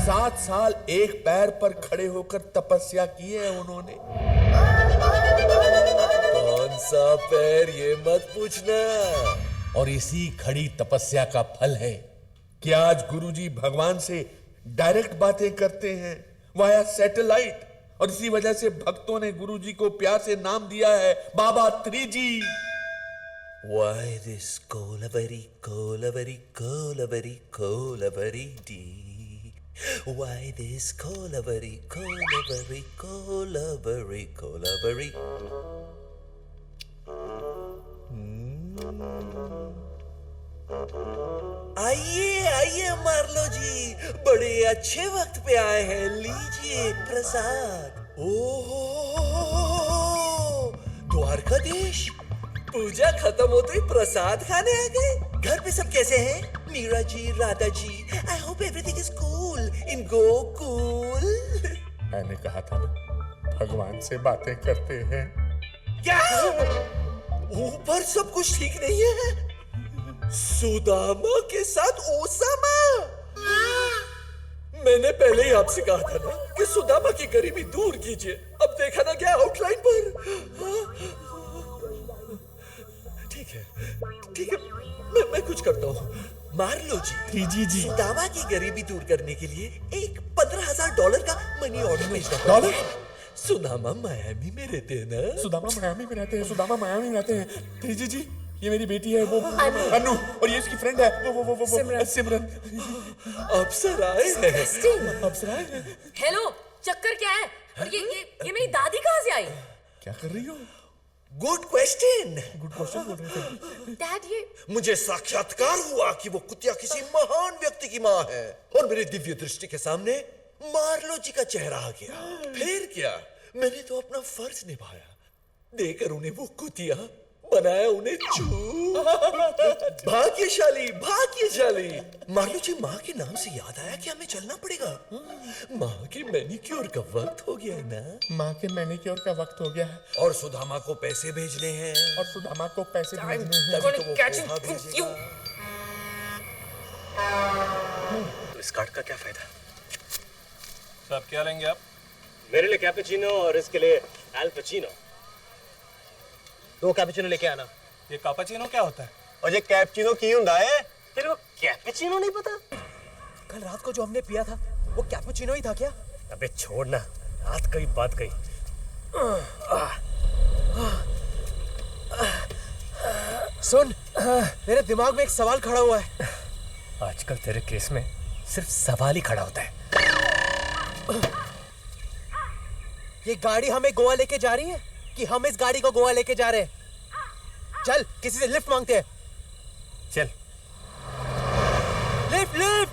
7 साल एक पैर पर खड़े होकर तपस्या की है उन्होंने. कौन सा पैर ये मत पूछना. और इसी खड़ी तपस्या का फल है कि आज गुरुजी भगवान से डायरेक्ट बातें करते हैं वाया सैटेलाइट. और इसी वजह से भक्तों ने गुरुजी को प्यार से नाम दिया है बाबा 3G. Why this Kolabari, Kolabari, Kolabari, Kolabari dee? Why this Kolabari, Kolabari, Kolabari, Kolabari? आइए मार्लो जी, बड़े अच्छे वक्त पे आए हैं. लीजिए प्रसाद. ओह, द्वारकाधीश, पूजा खत्म होते ही प्रसाद खाने आ गए. घर पे सब कैसे हैं? Meera ji, Radha ji. I hope everything is cool in Gokul. मैंने कहा था ना, भगवान से बातें करते हैं. क्या ऊपर सब कुछ ठीक नहीं है? सुदामा के साथ ओसामा. मैंने पहले ही आपसे कहा था ना कि सुदामा की गरीबी दूर कीजिए. अब देखा ना क्या आउटलाइन पर. ठीक है, मैं कुछ करता हूँ. मार्लो जी, जी सुदामा की गरीबी दूर करने के लिए एक $15,000 का मनी ऑर्डर भेजना. डॉलर? सुदामा मायामी में रहते हैं ना. सुदामा मायामी में रहते हैं. 3G जी, ये मेरी बेटी है, वो अनु. और ये इसकी फ्रेंड है, वो सिमरन. अप्सराएं हैं. हेलो, चक्कर क्या है? और ये मेरी दादी कहाँ से आई? क्या कर रही हो? गुड क्वेश्चन बोल रहे थे. डैड, ये मुझे साक्षात्कार हुआ कि वो कुतिया किसी महान व्यक्ति की माँ है. और मेरी दिव्य दृष्टि के सामने मार्लो जी का चेहरा आ गया. फिर क्या, मैंने तो अपना फर्ज निभाया. देकर उन्हें वो कुतिया बनाया, उन्हें भाग्यशाली. मार्लो जी, माँ के नाम से याद आया कि हमें चलना पड़ेगा. माँ के मैनिक्योर का वक्त हो गया है ना. माँ के मैनिक्योर का वक्त हो गया है. और सुदामा को पैसे भेजने हैं. तो इस कार्ड का क्या फायदा? साहब क्या लेंगे आप? मेरे लिए कैपेचिनो और इसके लिए एल पचिनो. 2 कैपेचिनो लेके आना. ये कैपेचिनो क्या होता है? और ये कैपेचिनो की हुंदा है? तेरे को कैपेचिनो नहीं पता? कल रात को जो हमने पिया था वो कैपेचिनो ही था क्या? अबे छोड़ ना, रात कई बात कही. सुन, मेरे दिमाग में एक सवाल खड़ा हुआ है. आजकल तेरे केस में सिर्फ सवाल ही खड़ा होता है. ये गाड़ी हमें गोवा लेके जा रही है कि हम इस गाड़ी को गोवा लेके जा रहे हैं? चल किसी से लिफ्ट मांगते हैं। चल। Lift lift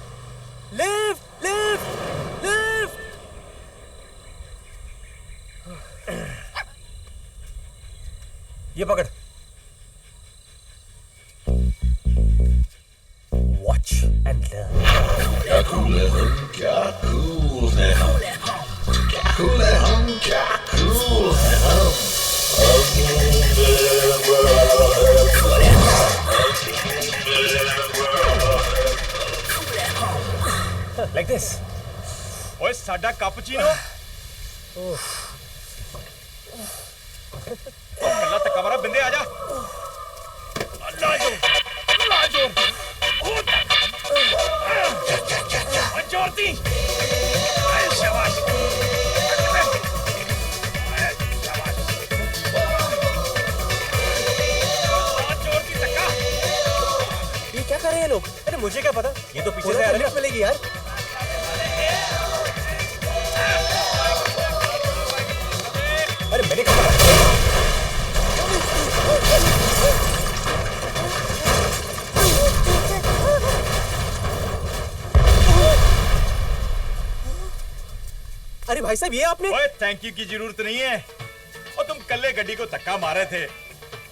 lift lift lift. ये पकड़। Watch and learn. क्या कूल है हम, क्या कूल है हम, क्या कूल है हम, क्या कूल है हम। Like this. ओए साडा कैपुचिनो। कल्ला तक कमरा बिंदे आजा। लाजो लाजो। जोरती। शाबाश। ये क्या कर रहे हैं लोग? अरे मुझे क्या पता, ये तो पीछे से आ रहे हैं। मिलेगी यार। अरे मैंने कहा अरे भाई साहब ये आपने। ओए थैंक यू की जरूरत नहीं है। और तुम कल्ले गड्डी को धक्का मारे थे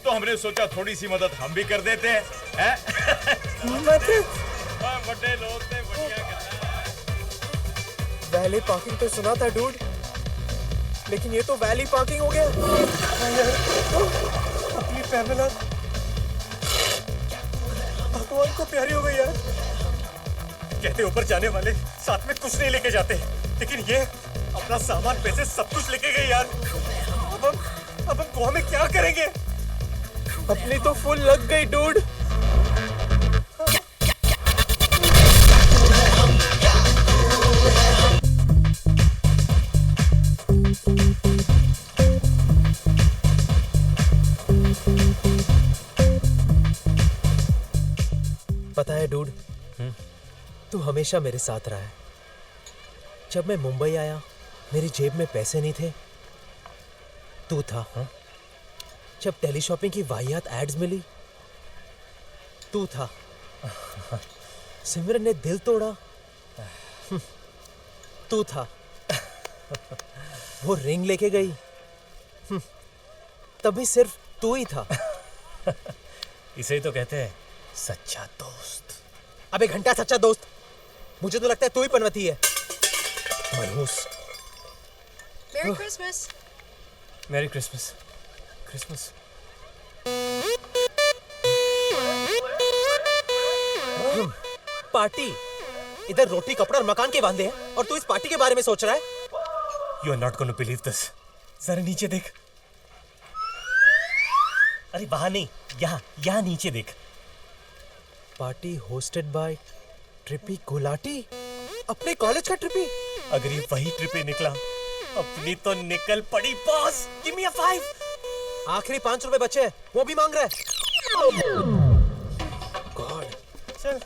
तो हमने सोचा थोड़ी सी मदद हम भी कर देते हैं। बड़े लोग थे, बढ़िया वैली पार्किंग तो सुना था डूड, लेकिन ये तो वैली पार्किंग हो गया। अपनी पैमेला भगवान को प्यारी हो गई यार। कहते ऊपर जाने वाले साथ में कुछ नहीं लेके जाते, लेकिन ये अपना सामान पैसे सब कुछ लेके गए यार। अब हम गोवा में क्या करेंगे? अपनी तो फुल लग गई डूड। पता है डूड, तू हमेशा मेरे साथ रहा है। जब मैं मुंबई आया मेरी जेब में पैसे नहीं थे, तू था। जब टेली शॉपिंग की वाहियात एड्स मिली, तू था। सिमरन ने दिल तोड़ा, तू था। वो रिंग लेके गई, तभी सिर्फ तू ही था। इसे ही तो कहते हैं सच्चा दोस्त। अबे घंटा सच्चा दोस्त, मुझे तो लगता है तू ही पनवती है। मनहूस। Merry Christmas. Merry Christmas. Christmas. Party. इधर रोटी कपड़ा और मकान के बांधे हैं और तू इस पार्टी के बारे में सोच रहा है? You are not going to believe this. जरा नीचे देख। अरे वहां नहीं, यहाँ नीचे देख। Party hosted by trippy Gulati. अपने कॉलेज का ट्रिपी। अगर ये वही ट्रिपी निकला, अपनी तो निकल पड़ी बॉस। Give me a 5. आखिरी 5 रुपए बचे हैं, वो भी मांग रहा है। गॉड। चल।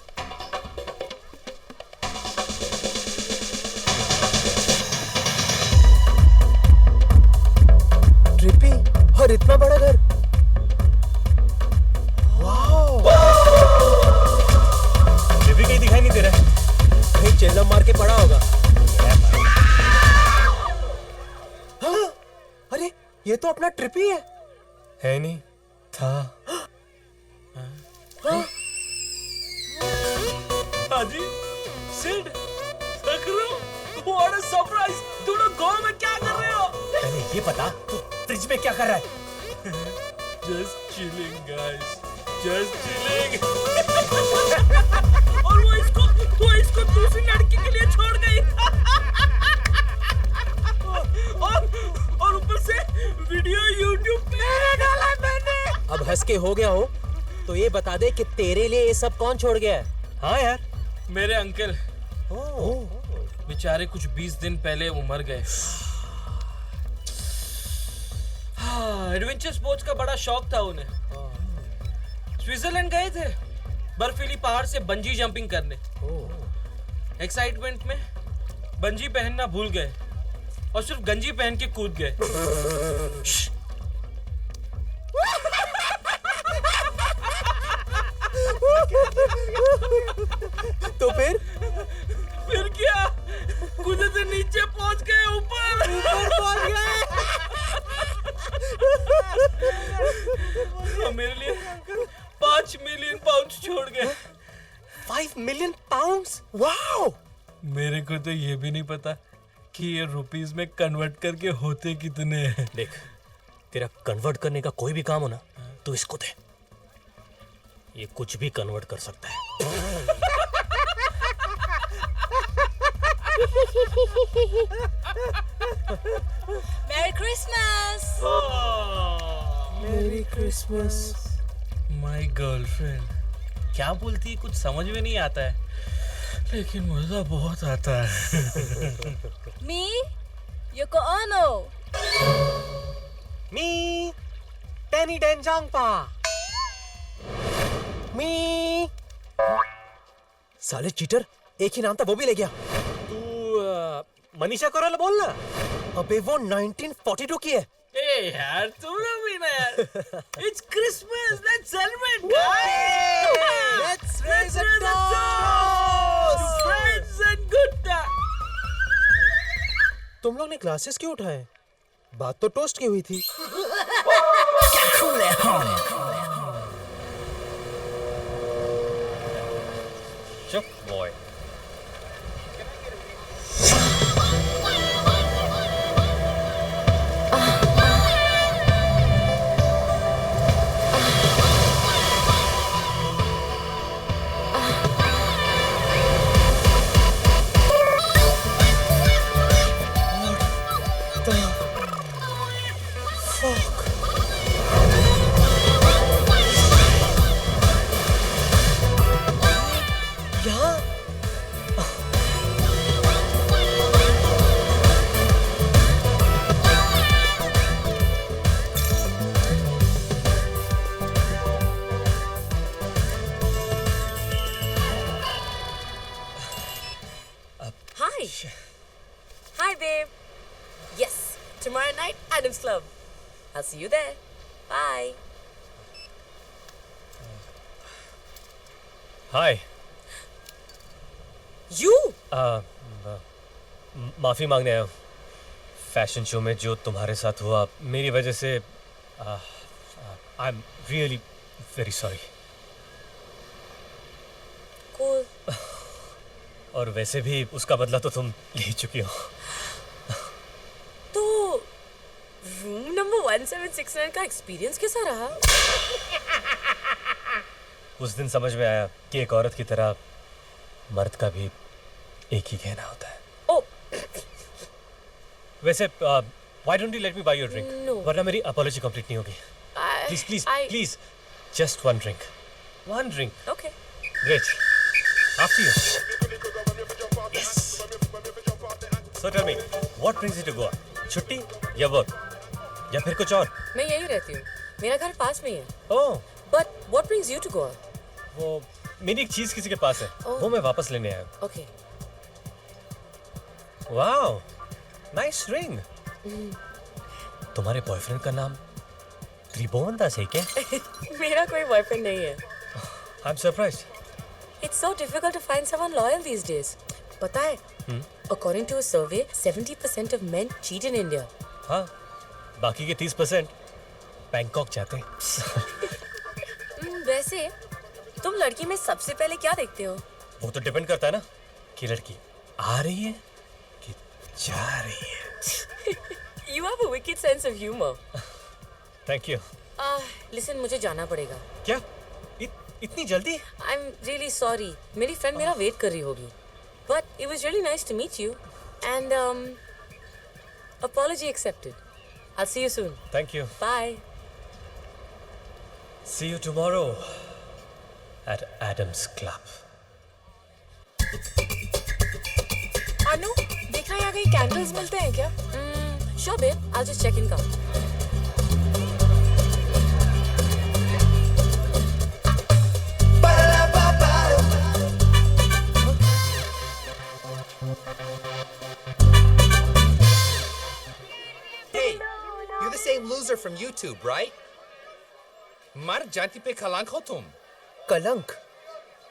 ट्रिपी और इतना बड़ा घर। ट्रिपी कहीं दिखाई नहीं दे रहा है। कहीं चेल्लम मार के पड़ा होगा। हाँ, अरे ये तो अपना ट्रिपी है नहीं? था। हाजी, सिड, सकरो, व्हाट अ सरप्राइज! तुम लोग गोवा में क्या कर रहे हो? पहले ये बता, तू फ्रिज में क्या कर रहा है? Just chilling, guys. Just chilling. और वो इसको दूसरी लड़की के लिए छोड़ गई। और ऊपर से वीडियो YouTube पे डाला मैंने। अब हंस के हो गया हो तो ये बता दे कि तेरे लिए ये सब कौन छोड़ गया है? हाँ यार, मेरे अंकल। बेचारे कुछ 20 दिन पहले वो मर गए। एडवेंचर स्पोर्ट्स का बड़ा शौक था उन्हें। स्विट्जरलैंड गए थे बर्फीली पहाड़ से बंजी जंपिंग करने। एक्साइटमेंट में बंजी पहनना भूल गए और सिर्फ गंजी पहन के कूद गए। छोड़ गए। 5 million pounds? वाओ! मेरे को तो ये भी नहीं पता कि ये रुपीस में कन्वर्ट करके होते कितने हैं। देख, तेरा कन्वर्ट करने का कोई भी काम हो ना, तो इसको दे। ये कुछ भी कन्वर्ट कर सकता है। Merry Christmas! मेरी क्रिसमस। माय गर्लफ्रेंड क्या बोलती है कुछ समझ में नहीं आता है, लेकिन मजा बहुत आता है। Me, Yoko Ono. Me, Danny Denjangpa. Me. साले चीटर, एक ही नाम था वो भी ले गया। तू मनीषा कोइराला बोल ना। अबे वो 1942 की है। ए यार तुम लोग भी ना यार। It's Christmas, let's celebrate guys. Let's raise a toast to friends and good times. तुम लोग ने ग्लासेस क्यों उठाए? बात तो टोस्ट की हुई थी। चुप boy. Hi, babe. Yes, tomorrow night, Adam's Club. I'll see you there. Bye. Hi. You? माफी मांगने आया हूँ। फैशन शो में जो तुम्हारे साथ हुआ मेरी वजह से I'm really very sorry. Cool. और वैसे भी उसका बदला तो तुम ले ही चुकी हो। तो रूम नंबर 1769 का एक्सपीरियंस कैसा रहा? उस दिन समझ में आया कि एक औरत की तरह मर्द का भी एक ही कहना होता है। Oh. वैसे why don't you let me buy you a drink? No. वरना मेरी apology complete नहीं होगी। Please, just one drink. One drink. Okay. Great. After you. Yes. So tell me, what brings you to Goa? छुट्टी या work या फिर कुछ और? मैं यही रहती हूँ। मेरा घर पास में ही है। Oh. But what brings you to Goa? वो मेरी एक चीज किसी के पास है। वो मैं वापस लेने आया हूँ। Okay. Wow. Nice ring. तुम्हारे बॉयफ्रेंड का नाम त्रिभुवन दास है क्या? मेरा कोई बॉयफ्रेंड नहीं है। I'm surprised. It's so difficult to find someone loyal these days. पता है? According to a survey, 70% of men cheat in India. हाँ, बाकी के 30% बैंकॉक जाते हैं। वैसे तुम लड़की में सबसे पहले क्या देखते हो? वो तो डिपेंड करता है ना कि लड़की आ रही है कि जा रही है। You have a wicked sense of humor. Thank you. Listen, मुझे जाना पड़ेगा। क्या? इतनी जल्दी? I'm really sorry. मेरी फ्रेंड मेरा वेट कर रही होगी। But it was really nice to meet you. And apology accepted. I'll see you soon. Thank you. Bye. See you tomorrow at Adam's Club. अनु, देखा यहाँ कहीं कैंडल्स मिलते हैं क्या? Sure, babe. I'll just check in come. Hey, you're the same loser from YouTube, right? मर जाति पे कलंक हो तुम। कलंक?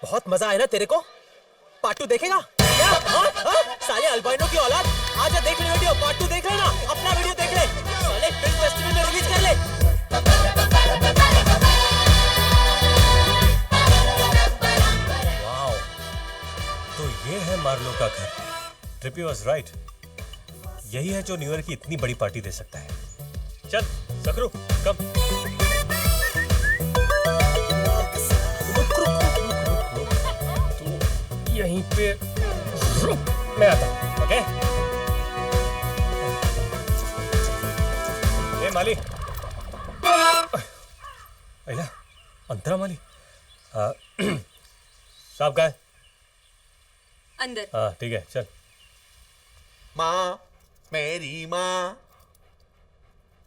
बहुत मजा आया ना तेरे को? पार्ट 2 देखेगा? क्या? साले अल्बाइनो की औलाद, आजा देख ले वीडियो, पार्ट 2 देख लेना, अपना वीडियो देख ले, साले फिल्म फेस्टिवल में रिलीज कर ले। मार्लो का घर। ट्रिपी वाज राइट, यही है जो न्यू ईयर की इतनी बड़ी पार्टी दे सकता है। चल सकरू, कम। तू यहीं पे रुक, मैं आता हूं, ओके? ए माली, अला अंतरा माली, साहब का है? अंदर। हाँ ठीक है, चल। माँ, मेरी माँ,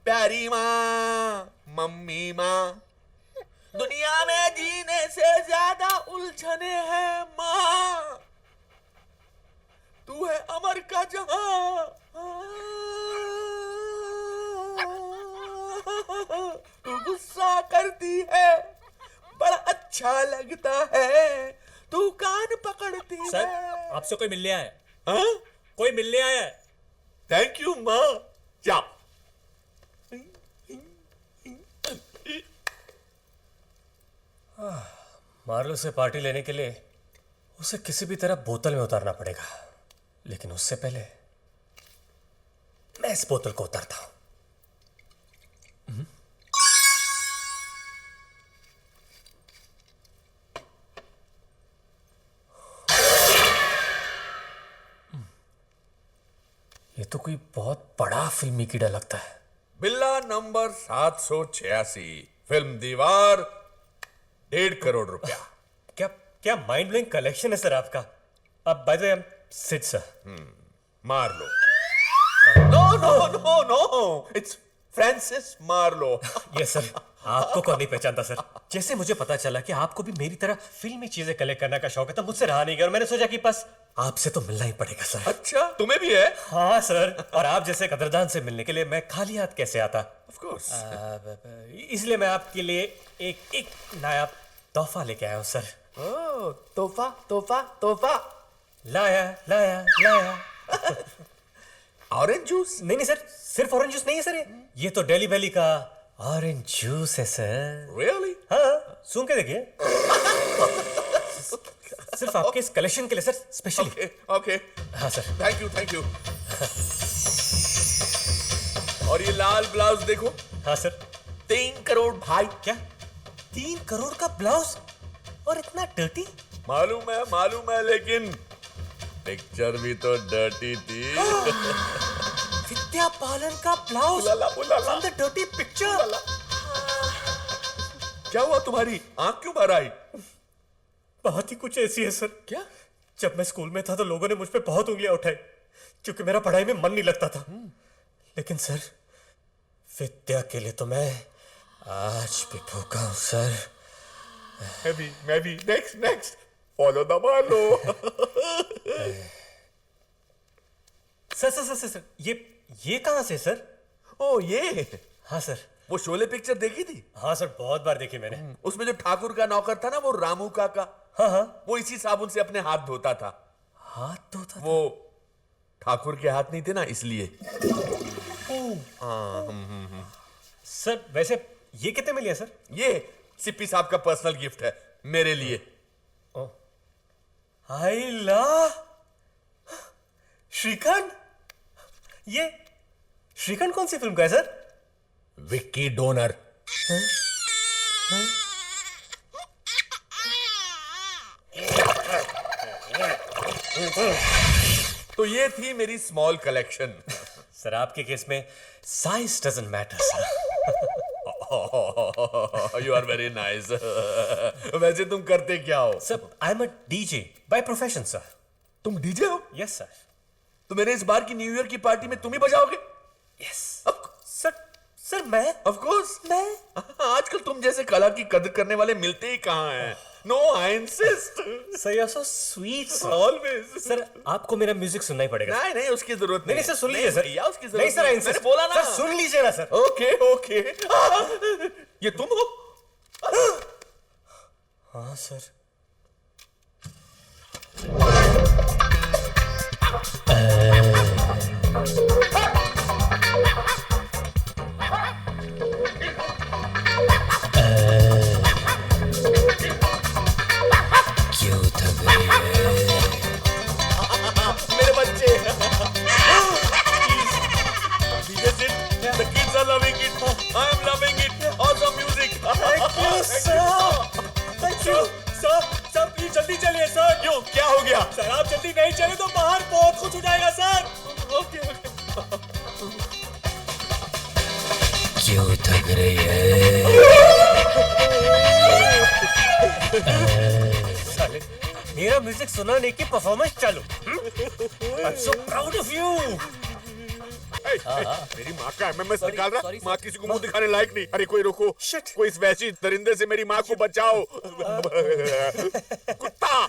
प्यारी माँ, मम्मी माँ, दुनिया में जीने से ज्यादा उलझने हैं माँ, तू है अमर का जहां, तू गुस्सा करती है बड़ा अच्छा लगता है, तू कान पकड़ती है। सर, आपसे कोई मिलने आया है। हाँ? कोई मिलने आया है। थैंक यू माँ, जाओ। मार्लो से पार्टी लेने के लिए उसे किसी भी तरह बोतल में उतारना पड़ेगा, लेकिन उससे पहले मैं इस बोतल को उतारता हूं। ये तो कोई बहुत बड़ा फिल्मी कीड़ा लगता है। बिल्ला नंबर 786, फिल्म दीवार, 1.5 करोड़ रुपया। क्या क्या माइंड ब्लोइंग कलेक्शन है सर आपका। अब by the way, I am Sid sir. Marlo. No no no no, it's Francis Marlo. Yes sir, आपको कौन नहीं पहचानता सर। जैसे मुझे पता चला कि आपको भी मेरी तरह फिल्मी चीजें कलेक्ट करने का शौक है, तो मुझसे रहा नहीं गया और मैंने सोचा कि बस आपसे तो मिलना ही पड़ेगा सर। अच्छा, तुम्हें भी है? हाँ सर, और आप जैसे कदरदान से मिलने के लिए मैं खाली हाथ कैसे आता। Of course. इसलिए मैं आपके लिए एक नायाब तोहफा लेके आया हूँ सर। ओह, तोहफा तोहफा तोहफा। लाया लाया लाया। Orange juice? नहीं सर, सिर्फ ऑरेंज जूस नहीं है सर, ये तो दिल्ली वैली का ऑरेंज जूस है सर। रियली? हाँ, सूंघ के देखिए। सिर्फ आपके इस कलेक्शन के लिए सर, स्पेशली। ओके। हाँ sir. Thank you thank you. और ये लाल ब्लाउज देखो। हाँ सर। 3 करोड़ भाई। क्या 3 करोड़ का ब्लाउज और इतना डर्टी? मालूम है, लेकिन पिक्चर भी तो डर्टी थी। विद्या बालन का blouse from the dirty picture. क्या हुआ, तुम्हारी आंख क्यों भर आई? बात ही कुछ ऐसी है सर। क्या? जब मैं स्कूल में था तो लोगों ने मुझ पे बहुत उंगलियां उठाई, क्योंकि मेरा पढ़ाई में मन नहीं लगता था। लेकिन सर, विद्या के लिए तो मैं आज भी भूखा हूं सर। मैं भी। Next follow the Marlo. Sir, ये कहां से सर? ओ ये? हाँ सर। वो शोले पिक्चर देखी थी? हाँ सर, बहुत बार देखी मैंने। उसमें जो ठाकुर का नौकर था ना, वो रामू काका। हाँ, वो इसी साबुन से अपने हाथ धोता था। हाथ धोता था? वो ठाकुर के हाथ नहीं थे ना, इसलिए। सर वैसे ये कितने में लिया सर? ये सिप्पी साहब का पर्सनल गिफ्ट है मेरे लिए। हाय ला, श्रीखंड। ये श्रीखंड कौन सी फिल्म का है सर? विक्की डोनर। तो ये थी मेरी स्मॉल कलेक्शन। सर आपके केस में size doesn't matter sir. You are very nice. वैसे तुम करते क्या हो? Sir I am a DJ by profession sir. तुम डीजे हो? Yes sir. तो मेरे इस बार की न्यू ईयर की पार्टी में तुम ही बजाओगे? यस सर मैं? ऑफ कोर्स मैं। आजकल तुम जैसे कला की कदर करने वाले मिलते ही कहाँ हैं? No, I insist. Sir you are so sweet sir. Always. Sir आपको मेरा म्यूजिक सुनना ही पड़ेगा। नहीं, उसकी जरूरत नहीं सर, सुन लीजिए सर। भैया, उसकी जरूरत नहीं सर, आई इंसिस्ट। मैंने बोला ना। सर सुन लीजिए ना सर। ओके। ये तुम हो? हाँ सर। क्यों थक रही है? सर प्लीज जल्दी चलिए सर। क्यों, क्या हो गया? सर आप जल्दी नहीं चले तो बाहर बहुत कुछ हो जाएगा सर। ओके। क्यों थक रही है? साले, मेरा म्यूजिक सुनाने की परफॉर्मेंस चालू। I'm so proud of you। मेरी माँ का एमएमएस निकाल रहा, माँ किसी को मुंह दिखाने लायक नहीं। अरे कोई रोको, कोई इस वैसी दरिंदे से मेरी माँ को बचाओ। कुत्ता।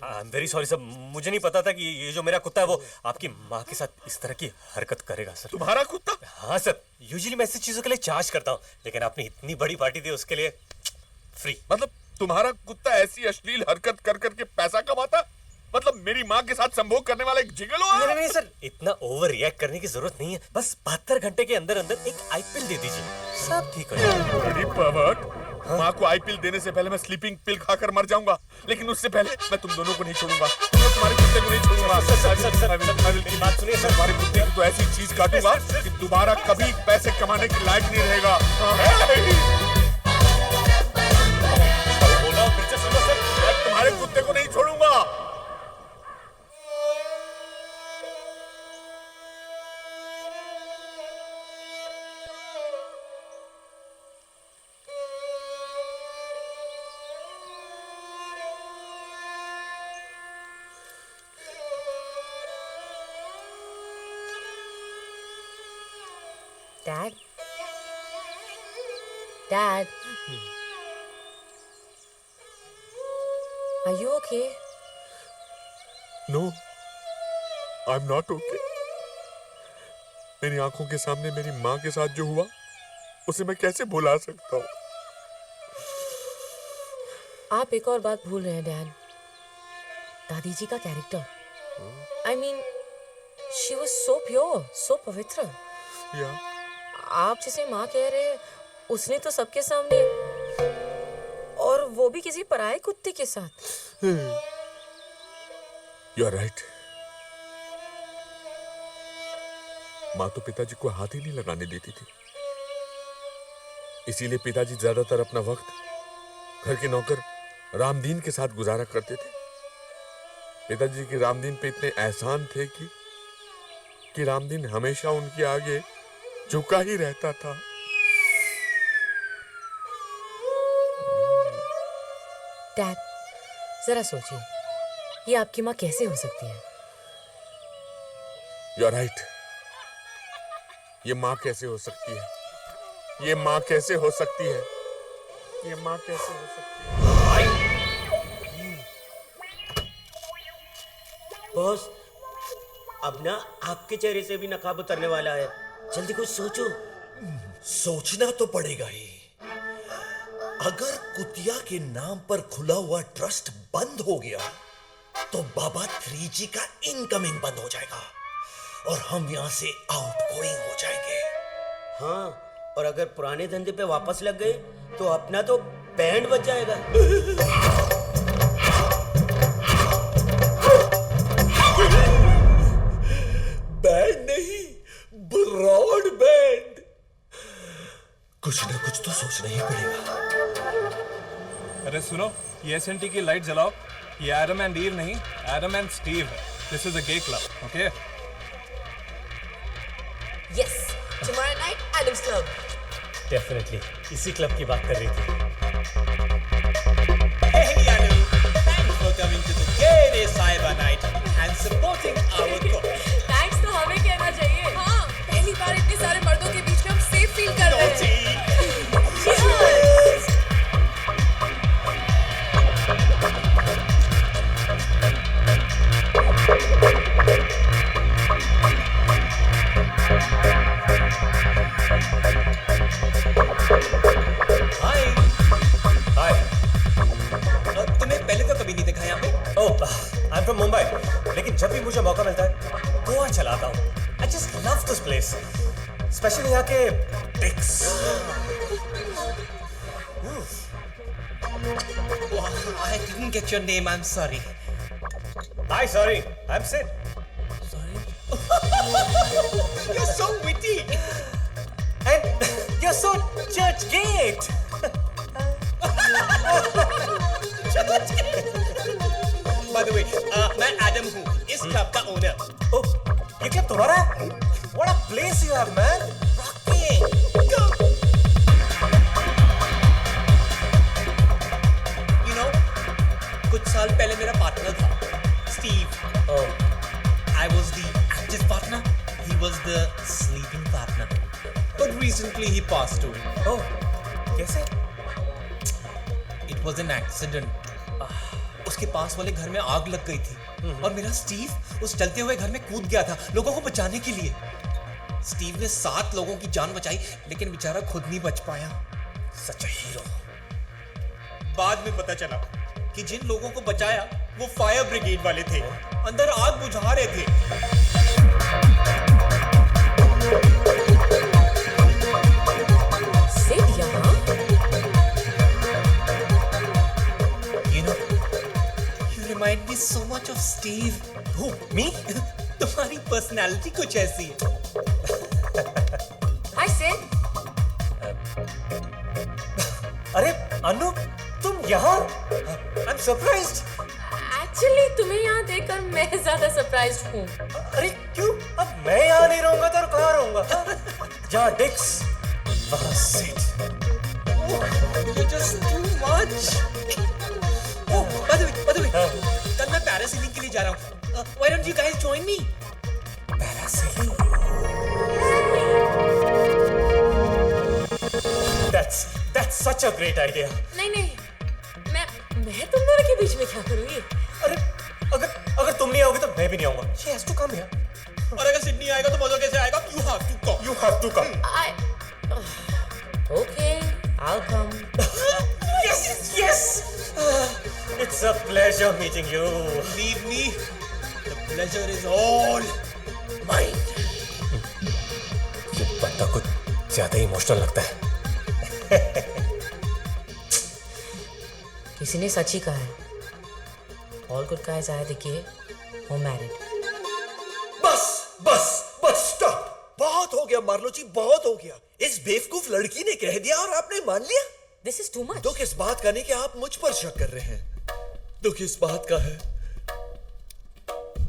I'm very sorry सर, मुझे नहीं पता था कि ये जो मेरा कुत्ता है वो आपकी माँ के साथ इस तरह की हरकत करेगा सर। तुम्हारा कुत्ता? हाँ सर, यूजुअली मैं ऐसी चीजों के लिए चार्ज करता हूँ, लेकिन आपने इतनी बड़ी पार्टी दी उसके लिए फ्री। मतलब तुम्हारा कुत्ता ऐसी अश्लील हरकत कर करके पैसा कमाता? मतलब मेरी माँ के साथ संभोग करने वाला एक जिगलो है? नहीं सर, इतना ओवर रिएक्ट करने की जरूरत नहीं है। बस 72 घंटे के अंदर अंदर एक आईपीएल दे दीजिए, सब ठीक हो जाएगा। माँ को आईपीएल देने से पहले मैं स्लीपिंग पिल खाकर मर जाऊंगा, लेकिन उससे पहले मैं तुम दोनों को नहीं छोड़ूंगा। मैं तुम्हारे कुत्ते को नहीं छोड़ूंगा। मेरी बात सुनिए सर, तुम्हारे कुत्ते की तो ऐसी चीज काटूंगा कि दोबारा कभी पैसे कमाने के लायक नहीं रहेगा। बोला फिर से सुनो सर, मैं तुम्हारे कुत्ते को नहीं छोड़ूंगा। Dad? Dad? Are you okay? No, I'm not okay. मेरी आंखों के सामने मेरी माँ के साथ जो हुआ उसे मैं कैसे भुला सकता हूँ? आप एक और बात भूल रहे हैं डैड। दादी जी का character. I mean, she was so pure, so पवित्र। आप जिसे माँ कह रहे हैं, उसने तो सबके सामने, और वो भी किसी पराये कुत्ते के साथ। You're right. माँ तो पिताजी को हाथ ही नहीं लगाने देती थी। इसीलिए पिताजी ज्यादातर अपना वक्त घर के नौकर रामदीन के साथ गुजारा करते थे। पिताजी के रामदीन पे इतने एहसान थे कि रामदीन हमेशा उनके आगे झुका ही रहता था। डैड, जरा सोचिए, ये आपकी माँ कैसे हो सकती है? You're right. ये माँ कैसे हो सकती है? ये माँ कैसे हो सकती है? ये माँ कैसे हो सकती है? बॉस, अब ना आपके चेहरे से भी नकाब उतरने वाला है। जल्दी कुछ सोचो। सोचना तो पड़ेगा ही। अगर कुतिया के नाम पर खुला हुआ ट्रस्ट बंद हो गया तो बाबा 3G का इनकमिंग बंद हो जाएगा और हम यहां से आउटगोइंग हो जाएंगे। हाँ, और अगर पुराने धंधे पे वापस लग गए तो अपना तो बैंड बच जाएगा। बैंड नहीं, ब्रॉड बैंड। कुछ ना कुछ तो सोचना ही पड़ेगा। अरे सुनो, ये SNT की लाइट जलाओ। ये एडम एंड ईव नहीं, एडम एंड स्टीव है। This is a gay club, okay? Yes, tomorrow night, Adam's Club. Definitely, इसी क्लब की बात कर रही थी। Hey Anu, thanks for coming to the gay cyber night and supporting our cause. Thanks तो हमें कहना चाहिए। हाँ, पहली बार इतने सारे मर्दों के बीच में हम सेफ फील कर रहे हैं। तुम्हें पहले तो कभी नहीं देखा यहाँ पे। ओह, I'm from मुंबई, लेकिन जब भी मुझे मौका मिलता है गोवा चलाता हूँ। I just love this place, especially यहाँ के pics. I didn't get your name. I'm sorry. Hi, sorry, I'm Sid. You're so witty. And you're so church gate. By the way, मैं एडम हूँ, इस क्लब का owner. ओह, ये club तुम्हारा है? What a place you have, man! Rocking! You know, कुछ साल पहले मेरा पार्टनर था, Steve. I was the active partner. He was the sleeping partner. But recently he passed away. Oh, कैसे? It was an accident. उसके पास वाले घर में आग लग गई थी और मेरा स्टीव उस जलते हुए घर में कूद गया था लोगों को बचाने के लिए। स्टीव ने 7 लोगों की जान बचाई लेकिन बेचारा खुद नहीं बच पाया। Such a hero. बाद में पता चला कि जिन लोगों को बचाया वो फायर ब्रिगेड वाले थे, अंदर आग बुझा रहे थे। सिड यहाँ? Remind me so much of Steve. Who? Me? तुम्हारी पर्सनालिटी कुछ ऐसी है। Hi Sid. अरे अनु, तुम यहाँ? I'm surprised. Actually तुम्हें यहाँ देखकर मैं ज्यादा सरप्राइज्ड हूँ। अरे क्यों? अब मैं यहाँ नहीं रहूँगा तो और कहाँ रहूँगा? जहाँ डिक्स, वहाँ Sid. You're just too much. Oh, by the way, कल मैं पैरासेलिंग के लिए जा रहा हूँ। Why don't you guys join me? Parasailing? That's such a great idea. नहीं, मैं तुम दोनों के बीच में क्या करूँगी? अरे अगर तुम नहीं आओगे तो मैं भी नहीं आऊँगा। She has to come here. और अगर सिडनी आएगा तो मजा कैसे आएगा? You have to come. You have to come. Okay, I'll come. Yes. It's a pleasure meeting you. Believe me, the pleasure is all mine. ये बंदा कुछ ज्यादा इमोशनल लगता है। किसी ने सच ही कहा है। All good guys आए देखिए, वो married. Bus stop. बहुत हो गया मार्लो जी, बहुत हो गया। इस बेवकूफ लड़की ने कह दिया और आपने मान लिया। This is too much. दुख इस बात का नहीं कि आप मुझ पर शक कर रहे हैं, दुख इस बात का है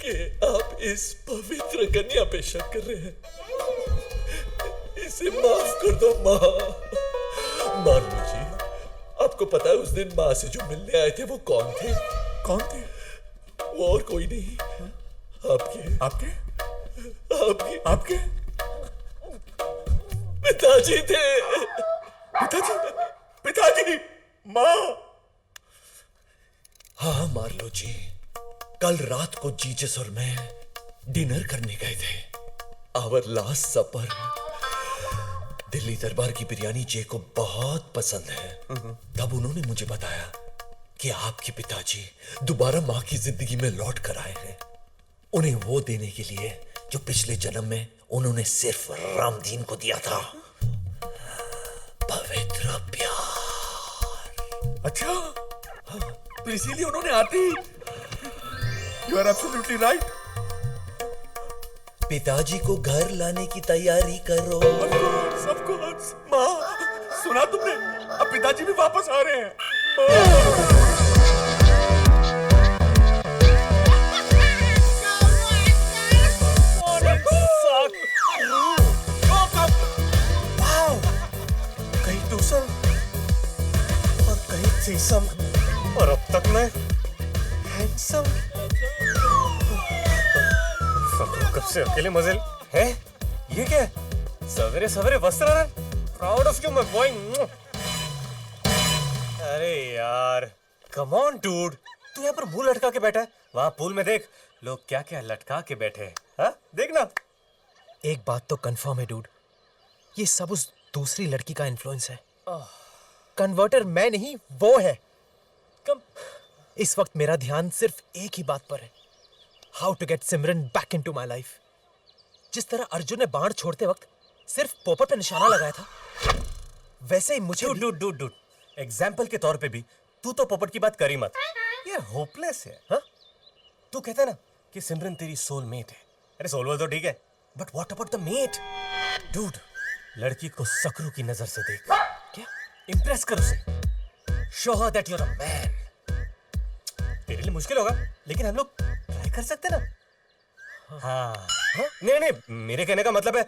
कि आप इस पवित्र कन्या पे शक कर रहे हैं। इसे माफ कर दो माँ। मार्लो जी, आपको पता है उस दिन माँ से जो मिलने आए थे वो कौन थे? कौन थे? वो और कोई नहीं, आपके पिताजी थे। पिताजी, माँ। हाँ मार्लो जी, कल रात को जीजस और मैं डिनर करने गए थे। आवर लास्ट सपर। दिल्ली दरबार की बिरयानी जे को बहुत पसंद है। तब उन्होंने मुझे बताया कि आपके पिताजी दोबारा माँ की जिंदगी में लौट कर आए हैं, उन्हें वो देने के लिए जो पिछले जन्म में उन्होंने सिर्फ रामदीन को दिया था, पवित्र प्यार। अच्छा, तो इसीलिए उन्होंने आते ही। You are absolutely right. पिताजी को घर लाने की तैयारी करो। Of course. माँ, सुना तुमने? अब पिताजी भी वापस आ रहे हैं। कहीं दूसरा और कहीं तीसरा और अब तक मैं हैंडसम। कब से अकेले मजे है? ये क्या है? सवेरे सवेरे वस्त्र। Proud of you my boy. अरे यार, कम ऑन डूड, तू यहाँ पर मुंह लटका के बैठा है। वहाँ पूल में देख, लोग क्या क्या लटका के बैठे हैं। हाँ, देखना। एक बात तो कंफर्म है डूड, ये सब उस दूसरी लड़की का इन्फ्लुएंस है। कन्वर्टर मैं नहीं, वो है। इस वक्त मेरा ध्यान सिर्फ एक ही बात पर है, how to get Simran back into my life. जिस तरह अर्जुन ने बाण छोड़ते वक्त सिर्फ पोपट पे निशाना लगाया था, वैसे ही मुझे डूड एग्जाम्पल के तौर पे भी तू तो पोपट की बात करी मत। ये होपलेस है। हाँ, तू कहता है ना कि सिमरन तेरी सोलमेट है। अरे सोलमेट तो ठीक है, but what about the mate? Dude, लड़की को सकरू की नजर से देख। क्या? इंप्रेस कर उसे। Show her that you are a man. तेरे लिए मुश्किल होगा, लेकिन हम लोग ट्राई कर सकते ना। हाँ नहीं नहीं, मेरे कहने का मतलब है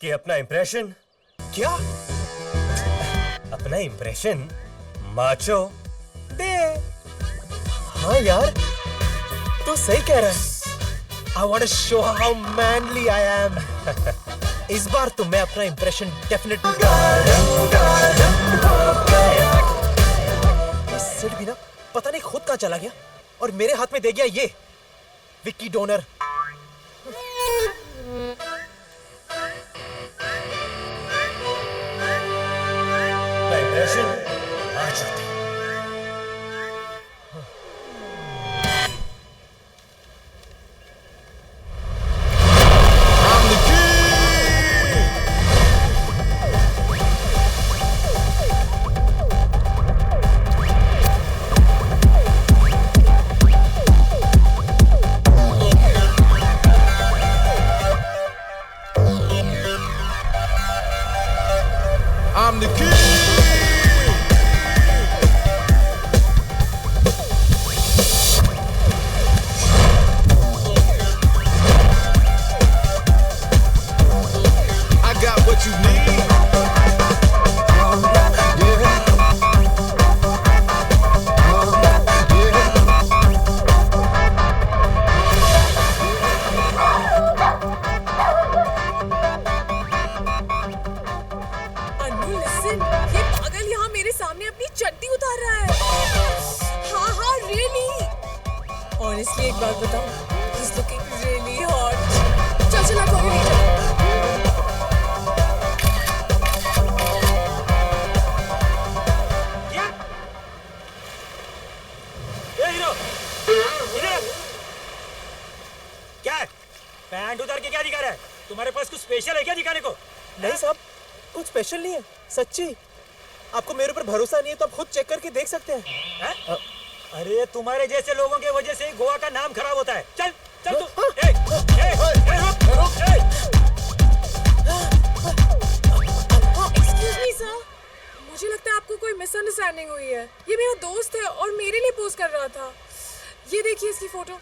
कि अपना इंप्रेशन। क्या? अपना इंप्रेशन माचो दे। हाँ यार, तो सही कह रहा है। I want to show how manly I am. इस बार तो मैं अपना इंप्रेशन डेफिनेटली। सिड भी ना पता नहीं खुद कहाँ चला गया और मेरे हाथ में दे गया ये Vicky donor. Impression macho they. I'm the king. I got what you need. Anu listen, ये पागल यहाँ मेरे सामने अपनी चड्डी उतार रहा है। हाँ हाँ रियली। ऑनेस्टली एक बात बताऊँ, he is looking really hot. चल चल कॉफी ले जा। ए हीरो, इधर। क्या है? पैंट उतार के क्या दिखा रहा है? तुम्हारे पास कुछ स्पेशल है क्या दिखाने को? नहीं साहब, कुछ स्पेशल नहीं है, सच्ची। आपको मेरे ऊपर भरोसा नहीं है तो आप खुद चेक करके देख सकते हैं। अरे तुम्हारे जैसे लोगों की वजह से गोवा का नाम खराब होता है। चल चल तू। रुक। एक्सक्यूज मी सर, मुझे लगता है आपको कोई मिसअंडरस्टैंडिंग हुई है। ये मेरा दोस्त है और मेरे लिए पोस्ट कर रहा था। ये देखिए इसकी फोटो।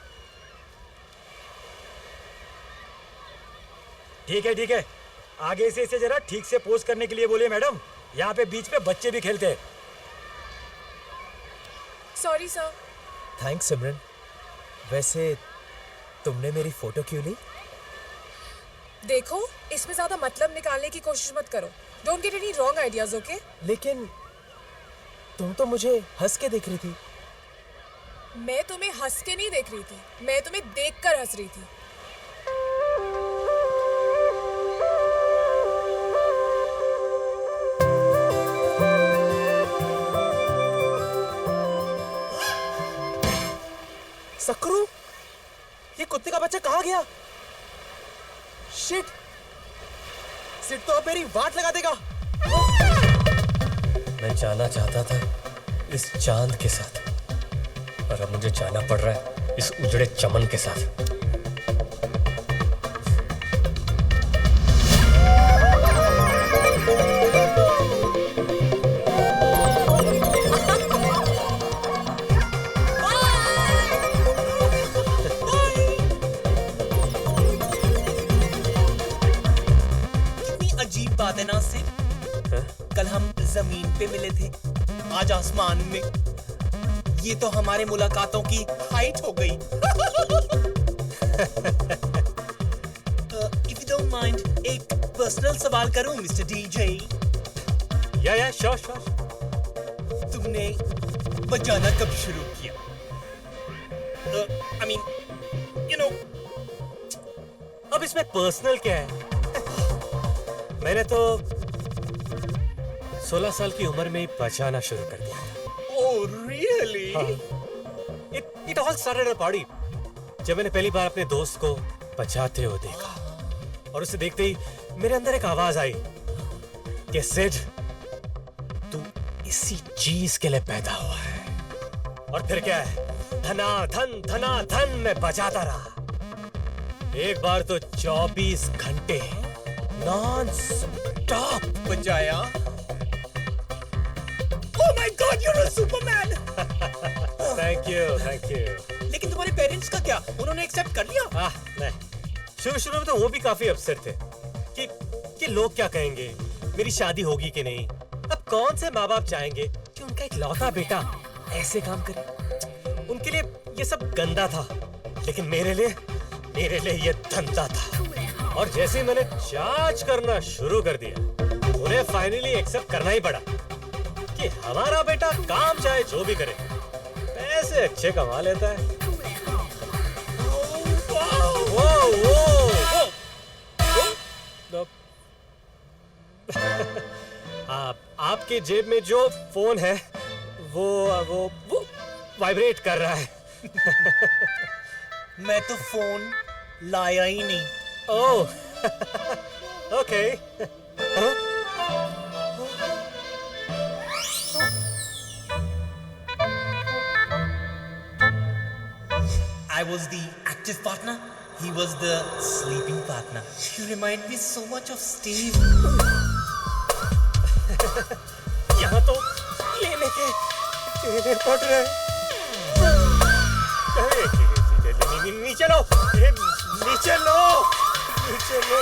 ठीक है, आगे से इसे जरा ठीक से पोस्ट करने के लिए बोलिए मैडम। यहाँ पे बीच पे बच्चे भी खेलते हैं। Sorry sir. थैंक्स सिमरन। वैसे तुमने मेरी फोटो क्यों ली? देखो, इसमें ज्यादा मतलब निकालने की कोशिश मत करो। Don't get any wrong ideas, okay? लेकिन तुम तो मुझे हंस के देख रही थी। मैं तुम्हें हंस के नहीं देख रही थी, मैं तुम्हें देखकर हंस रही थी। सकरू, ये कुत्ते का बच्चा कहाँ गया? शिट, सिट तो अब मेरी वाट लगा देगा। मैं जाना चाहता था इस चांद के साथ, और अब मुझे जाना पड़ रहा है इस उजड़े चमन के साथ। बात है ना से कल हम जमीन पे मिले थे, आज आसमान में। ये तो हमारे मुलाकातों की हाइट हो गई। इफ यू डोंट माइंड, एक पर्सनल सवाल करूं मिस्टर डीजे? या श्योर। तुमने बजाना कब शुरू किया? I mean, you know. अब इसमें पर्सनल क्या है? मैंने तो 16 साल की उम्र में ही बजाना शुरू कर दिया। Oh, really? It all started at a party. जब मैंने पहली बार अपने दोस्त को बजाते हुए देखा, और उसे देखते ही मेरे अंदर एक आवाज आई कि सिड, तू इसी चीज के लिए पैदा हुआ है। और फिर क्या है, धना धन मैं बजाता रहा। एक बार तो 24 घंटे नॉन स्टॉप बजाया। Oh my God, you're a Superman! Thank you. लेकिन तुम्हारे पेरेंट्स का क्या? उन्होंने एक्सेप्ट कर लिया? नहीं, शुरू में तो वो भी काफी अपसेट थे कि लोग क्या कहेंगे, मेरी शादी होगी कि नहीं। अब कौन से माँ बाप चाहेंगे कि उनका एक लौता बेटा ऐसे काम करे। उनके लिए ये सब गंदा था, लेकिन मेरे लिए ये धंधा था। और जैसे ही मैंने चार्ज करना शुरू कर दिया, उन्हें फाइनली एक्सेप्ट करना ही पड़ा कि हमारा बेटा काम चाहे जो भी करे, पैसे अच्छे कमा लेता है। आपके जेब में जो फोन है वो वाइब्रेट कर रहा है। मैं तो फोन लाया ही नहीं। ओह, okay. I was the active partner. He was the sleeping partner. You remind me so much of Steve. यहाँ तो लेने के पड़ रहे हैं। नीचे लो, नीचे लो, नीचे लो।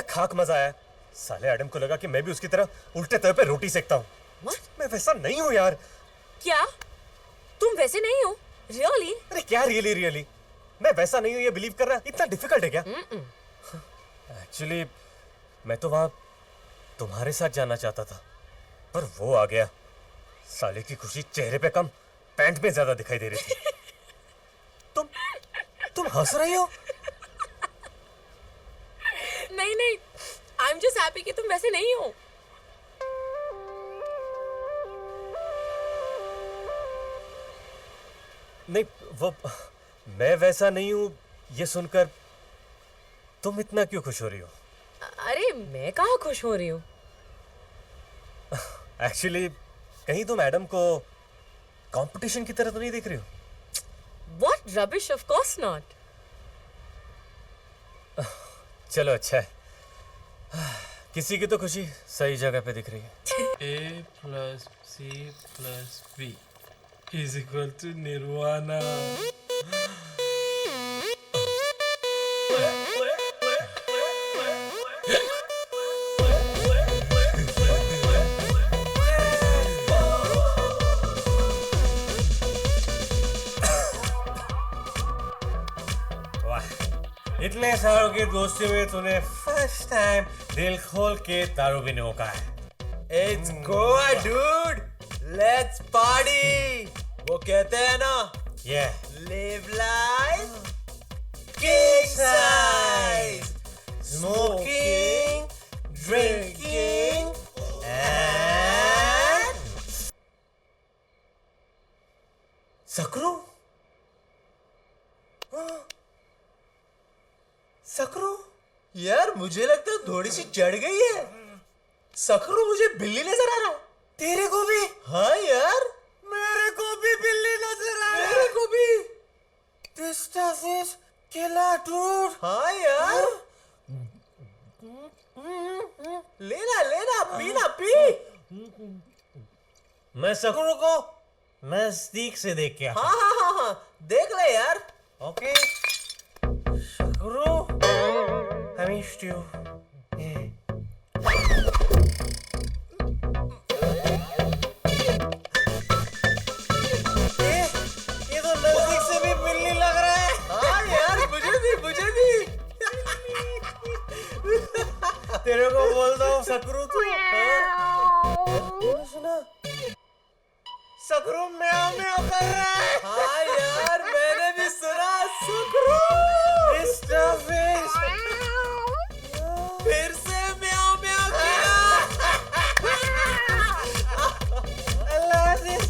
खाक मजा आया। साले एडम को लगा कि मैं भी उसकी तरह उल्टे तवे पे रोटी सेकता हूँ। मैं वैसा नहीं हूँ यार। क्या तुम वैसे नहीं हो? रियली? अरे क्या रियली? मैं वैसा नहीं हूँ ये बिलीव करना इतना डिफिकल्ट है क्या? एक्चुअली मैं तो वहां तुम्हारे साथ जाना चाहता था, पर वो आ गया। साले की खुशी चेहरे पे कम, पैंट में ज्यादा दिखाई दे रही थी। तुम हंस रही हो? नहीं, आई एम जस्ट हैप्पी कि तुम वैसे नहीं हो। नहीं, वो मैं वैसा नहीं हूं ये सुनकर तुम इतना क्यों खुश हो रही हो? अरे मैं कहाँ खुश हो रही हूँ? एक्चुअली कहीं तुम एडम को कंपटीशन की तरह तो नहीं देख रही हो? What rubbish, of course not. चलो अच्छा है, किसी की तो खुशी सही जगह पे दिख रही है। A plus C plus B is equal to Nirvana. इतने सालों की दोस्ती में तूने फर्स्ट टाइम दिल खोल के दारू पीने को कहा है। It's Goa, dude. Let's party. वो कहते हैं ना, live life king size, smoking, drinking, and सकरू? सकरू? यार मुझे लगता है थोड़ी सी चढ़ गई है। सकरू, मुझे बिल्ली नजर आ रहा है। तेरे को भी? हाँ यार, मेरे को भी बिल्ली नजर आ रहा है। मेरे को भी। This stuff is killer, dude. हाँ यार, लेना पीना पी। मैं सकरू को नजदीक से देख के आता। हाँ, देख ले यार। ओके सकरू, I missed you. ये तो नजदीक से भी बिल्ली लग रहा है। हाँ यार, मुझे भी। तेरे को बोलता हूँ सकरू, तू सुना? सकरू म्याऊं म्याऊं कर रहा है। हाँ यार, मैंने भी सुना। सकरू This stuff is फिर से म्याऊं म्याऊं किया। I love this.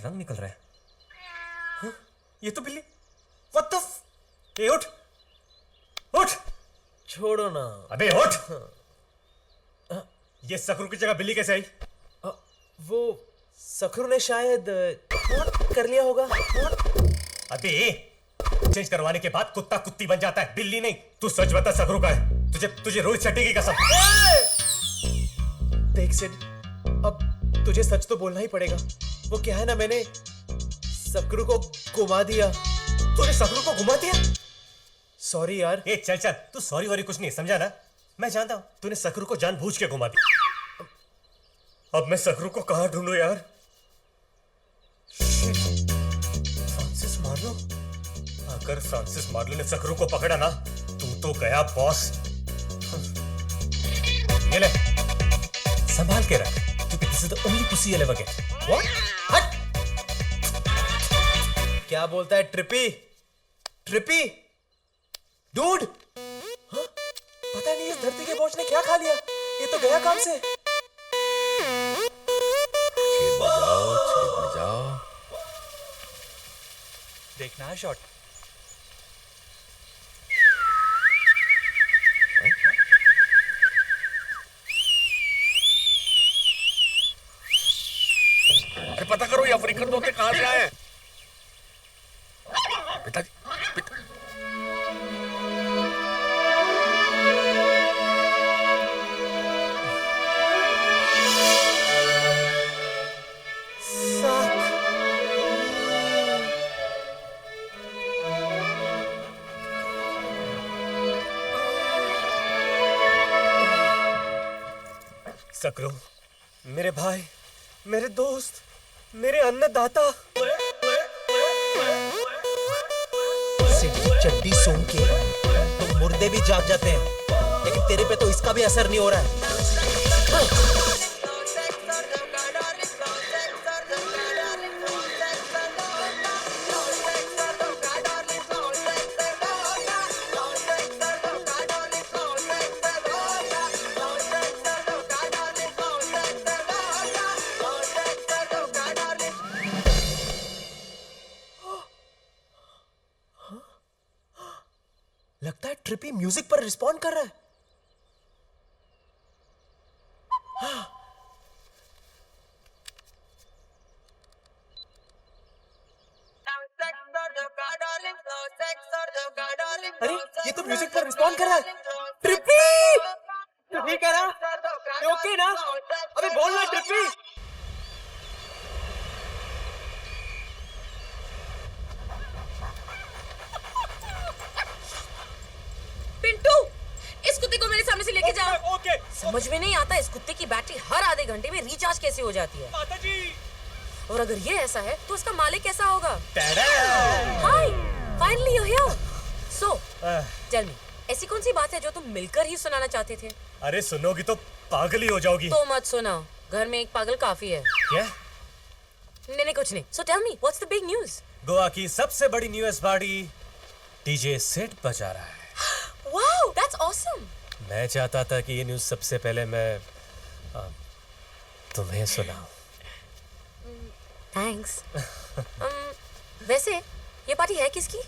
रंग निकल रहा है। हाँ? ये तो बिल्ली। What the ए उठ उठ। छोड़ो ना। अबे उठ। ये सकरू की जगह बिल्ली कैसे आई? वो सकरू ने शायद कर लिया होगा। अबे चेंज करवाने के बाद कुत्ता कुत्ती बन जाता है, बिल्ली नहीं। तू सच बता सकरू का है? तुझे रोहित शेट्टी की कसम। देख सिड, अब तुझे सच तो बोलना ही पड़ेगा। वो क्या है ना, मैंने सकरू को घुमा दिया। तूने सकरू को घुमा दिया? सॉरी यार। ए चल तू सॉरी वॉरी कुछ नहीं, समझा ना? मैं जानता हूं तूने सकरू को जानबूझ के घुमा दिया। अब मैं सकरू को कहां ढूंढूं यार? Francis Marlo. अगर फ्रांसिस मार्लो ने सकरू को पकड़ा ना, तू तो गया बॉस। ये ले, संभाल के रख, क्योंकि this is the only pussy you'll ever get. What? हट! क्या बोलता है ट्रिपी? ट्रिपी? डूड? हाँ? पता नहीं इस धरती के बोझ ने क्या खा लिया। ये तो गया काम से। छेद में जाओ। देखना है शॉट। अरे पता करो ये अफ्रीकन तोते कहां से आए हैं? पिताजी सकरू, मेरे भाई, मेरे दोस्त, मेरे अन्नदाता। सिटी चड्डी सूंघ के तो मुर्दे भी जाग जाते हैं, लेकिन तेरे पे तो इसका भी असर नहीं हो रहा है। लगता है ट्रिपी म्यूजिक पर रिस्पॉन्ड कर रहा है। अरे ये तो म्यूजिक पर रिस्पॉन्ड कर रहा है। ट्रिपी! तो ठीक है ना? ओके ना? अबे बोल ना ट्रिपी! पिंटू, इस कुत्ते को मेरे सामने से लेके जाओ। ओके। समझ में नहीं आता इस कुत्ते की बैटरी हर आधे घंटे में रिचार्ज कैसे हो जाती है। माता जी। और अगर ये ऐसा है तो उसका मालिक कैसा होगा? Hi, finally you here. So, tell me, ऐसी कौन सी बात है जो तुम मिलकर ही सुनाना चाहते थे? अरे सुनोगी तो पागल ही हो जाओगी। तो मत सुनाओ, घर में एक पागल काफी है। क्या? नहीं कुछ नहीं। So tell me, what's the big news? Goa की सबसे बड़ी न्यूज़ पार्टी डीजे सेट बजा रहा है। Wow, that's awesome. मैं चाहता था कि ये न्यूज़ सबसे पहले मैं तुम्हें सुनाऊं। थैंक्स। वैसे ये पार्टी है किसकी?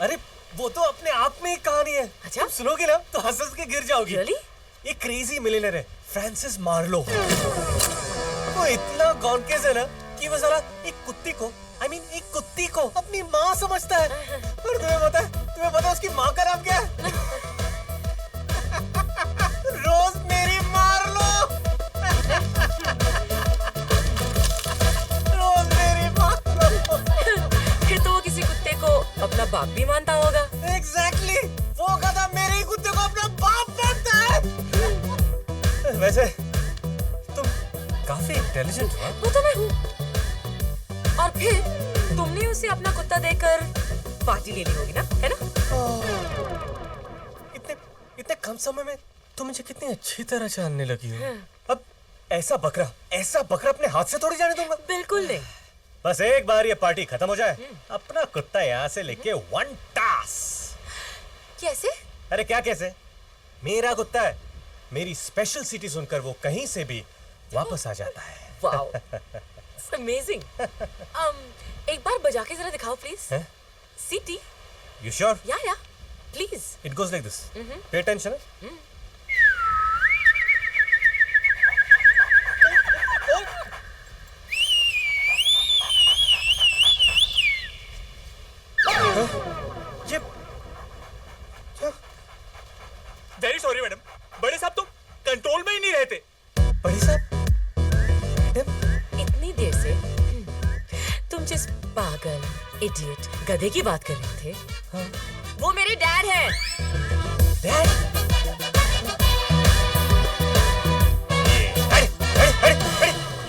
अरे वो तो अपने आप में एक कहानी है। अच्छा? तुम सुनोगे ना तो हंस के गिर जाओगी। Really? ये क्रेजी मिलियनेयर है फ्रांसिस मार्लो। वो इतना गॉनकेस है ना कि वो साला एक कुत्ती को एक कुत्ती को अपनी माँ समझता है। और तुम्हें पता है उसकी माँ का नाम क्या है? रोज मेरी मार्लो। रोज मेरी मार्लो। फिर तो वो किसी कुत्ते को अपना बाप भी मानता होगा। Exactly! वो गधा मेरे ही कुत्ते को अपना बाप मानता है। वैसे तुम काफी इंटेलिजेंट हो। वो तो मैं हूँ। और फिर तुमने उसे अपना कुत्ता देकर पार्टी ले ली होगी ना, है ना? इतने कम समय में तुम मुझे कितनी अच्छी तरह जानने लगी हो। अब ऐसा बकरा अपने हाथ से थोड़ी जाने दूंगा। बिल्कुल नहीं। बस एक बार ये पार्टी खत्म हो जाए, अपना कुत्ता यहाँ से लेके वन टास। कैसे? अरे क्या कैसे? मेरा कुत्ता है, मेरी स्पेशल सिटी सुनकर वो कहीं से भी वापस आ जाता है। Wow, That's amazing. एक बार बजा के जरा दिखाओ प्लीज. हैं? सीटी. You sure? Yeah. Please. It goes like this. Pay attention. ये वेरी सॉरी मैडम, बड़े साहब तो कंट्रोल में ही नहीं रहते. बड़े साहब इतनी देर से तुम जिस पागल, इडियट, गधे की बात कर रहे थे, वो मेरे डैड हैं.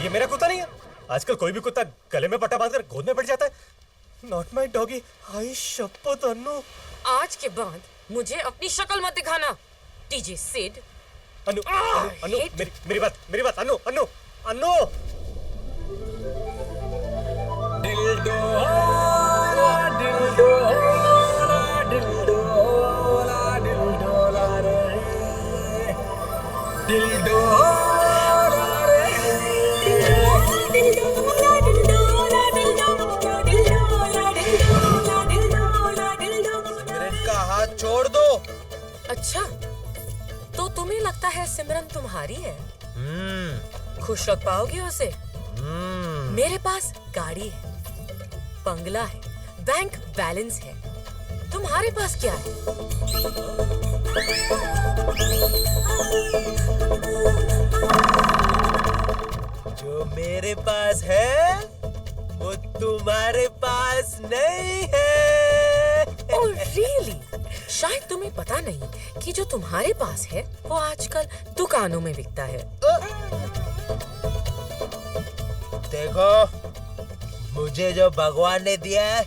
ये मेरा कुत्ता नहीं है. आजकल कोई भी कुत्ता गले में पट्टा बांधकर गोद में पड़ जाता है. Not my doggy. हाय शपथ अन्नू. आज के बाद मुझे अपनी शक्ल मत दिखाना. टीजे सिड. अन्नू मेरी बात अन्नू. छोड़ दो. अच्छा, तो तुम्हें लगता है सिमरन तुम्हारी है? खुश रख पाओगे उसे? मेरे पास गाड़ी है, बंगला है, बैंक बैलेंस है. तुम्हारे पास क्या है? जो मेरे पास है वो तुम्हारे पास नहीं है. Oh really? शायद तुम्हें पता नहीं कि जो तुम्हारे पास है वो आजकल दुकानों में बिकता है. देखो, मुझे जो भगवान ने दिया है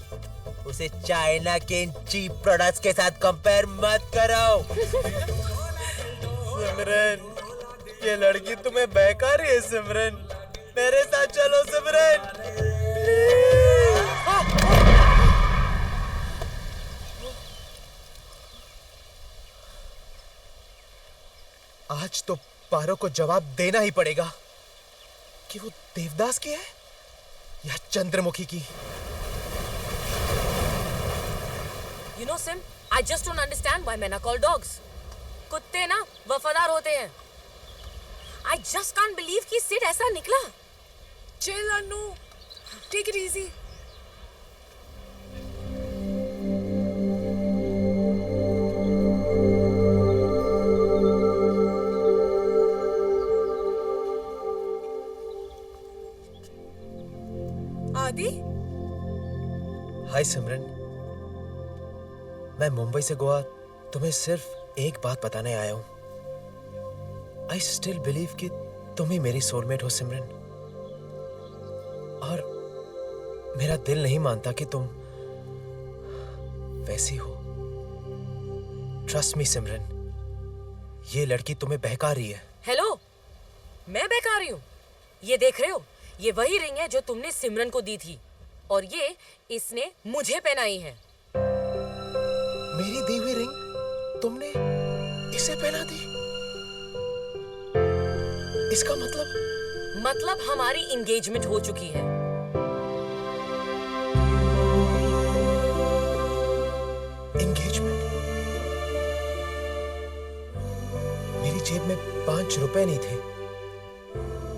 उसे चाइना के इन चीप प्रोडक्ट्स के साथ कंपेयर मत करो. सिमरन, ये लड़की तुम्हें बहका रही है. सिमरन, मेरे साथ चलो. सिमरन, आज तो पारो को जवाब देना ही पड़ेगा कि वो देवदास की है या चंद्रमुखी की. You know Sim, I just don't understand why men are called dogs. कुत्ते ना वफादार होते हैं. I just can't believe कि सिड ऐसा निकला. Chill Annu, take it easy. आदि? हाय सिमरन, मैं मुंबई से गोवा तुम्हें सिर्फ एक बात बताने आया हूं. आई स्टिल बिलीव कि तुम ही मेरी सोलमेट हो सिमरन. और मेरा दिल नहीं मानता कि तुम वैसी हो. ट्रस्ट मी सिमरन, ये लड़की तुम्हें बहका रही है. हेलो, मैं बहका रही हूँ? ये देख रहे हो, ये वही रिंग है जो तुमने सिमरन को दी थी और ये इसने मुझे पहनाई है. मेरी दी हुई रिंग तुमने इसे पहना दी? इसका मतलब हमारी एंगेजमेंट हो चुकी है. एंगेजमेंट? मेरी जेब में 5 रुपए नहीं थे,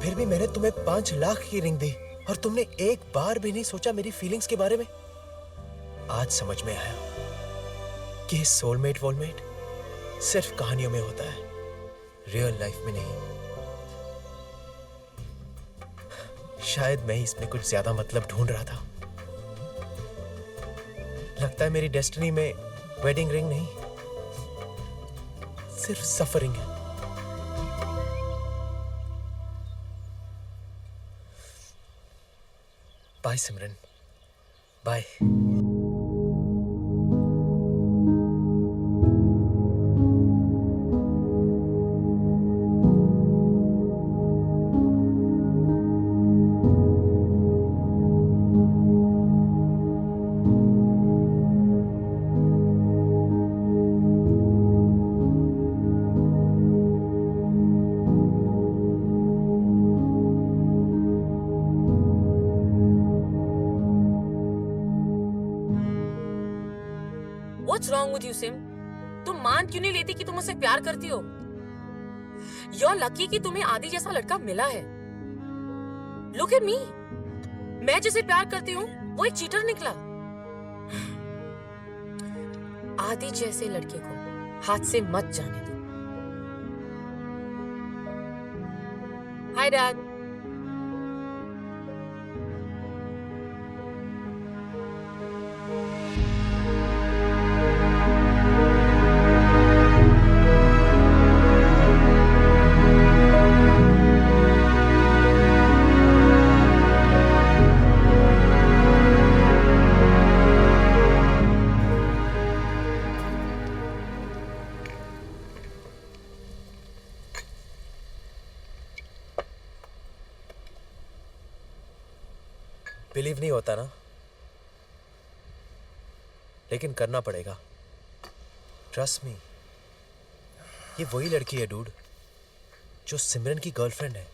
फिर भी मैंने तुम्हें 5 लाख की रिंग दी और तुमने एक बार भी नहीं सोचा मेरी फीलिंग्स के बारे में. आज समझ में आया कि सोलमेट वोलमेट सिर्फ कहानियों में होता है, रियल लाइफ में नहीं. शायद मैं इसमें कुछ ज्यादा मतलब ढूंढ रहा था. लगता है मेरी डेस्टिनी में वेडिंग रिंग नहीं, सिर्फ सफरिंग है. Bye Simran, bye. What's wrong with you, Sim? तुम मान क्यों नहीं लेती कि तुम मुझसे प्यार करती हो? You're lucky कि तुम्हें आदि जैसा लड़का मिला है. Look at me. मैं जिसे प्यार करती हूँ, वो एक चीटर निकला. आदि जैसे लड़के को हाथ से मत जाने दो. Hi, Dad. बिलीव नहीं होता ना, लेकिन करना पड़ेगा. ट्रस्ट मी, ये वही लड़की है डूड जो सिमरन की गर्लफ्रेंड है.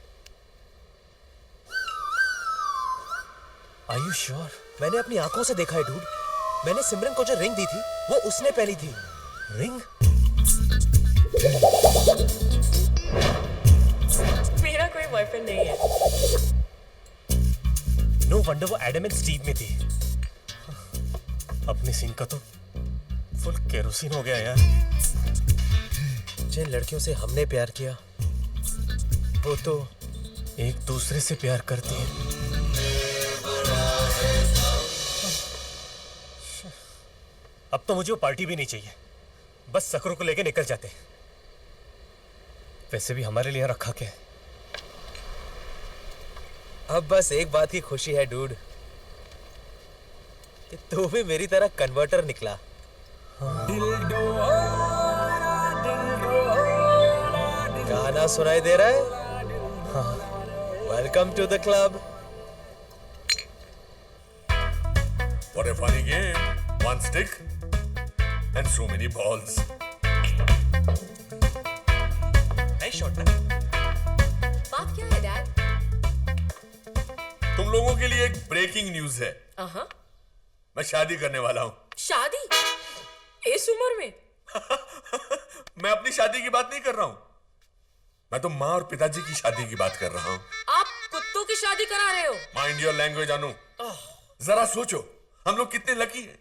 Are you sure? मैंने अपनी आंखों से देखा है डूड. मैंने सिमरन को जो रिंग दी थी वो उसने पहनी थी. रिंग? मेरा कोई बॉयफ्रेंड नहीं है. नो वंडर वो एडम एंड स्टीव में थी. अपने सीन का तो फुल केरोसिन हो गया यार. जिन लड़कियों से हमने प्यार किया वो तो एक दूसरे से प्यार करती है. अब तो मुझे वो पार्टी भी नहीं चाहिए. बस सकरों को लेके निकल जाते. वैसे भी हमारे लिए रखा क्या है? अब बस एक बात की खुशी है डूड कि तू भी मेरी तरह कन्वर्टर निकला. गाना सुनाई दे रहा है? Welcome to the club. What a funny game. One stick and so many balls. Nice shot, man. बात क्या है, डैड? तुम लोगों के लिए एक ब्रेकिंग न्यूज है. मैं शादी करने वाला हूँ. शादी? इस उम्र में? मैं अपनी शादी की बात नहीं कर रहा हूँ. मैं तो माँ और पिताजी की शादी की बात कर रहा हूँ. आप कुत्तों की शादी करा रहे हो? माइंड योर लैंग्वेज अनु. जरा सोचो, हम लोग कितने लकी हैं.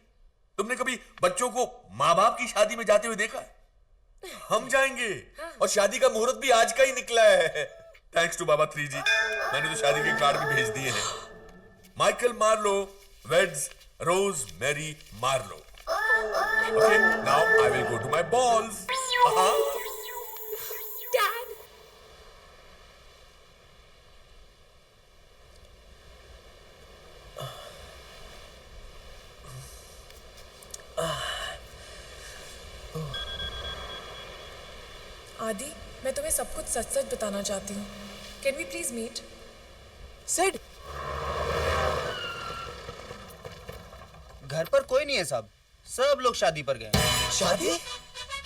तुमने कभी बच्चों को माँ बाप की शादी में जाते हुए देखा है? हम जाएंगे. और शादी का मुहूर्त भी आज का ही निकला है. थैंक्स टू बाबा 3G. मैंने तो शादी के कार्ड भी भेज दिए हैं. Michael Marlo weds Rose Mary Marlo. Okay, now I will go to my balls. Dad. आदि, मैं तुम्हें सब कुछ सच सच बताना चाहती हूँ. Can we please meet? Sid. घर पर कोई नहीं है साहब. सब लोग शादी पर गए. शादी?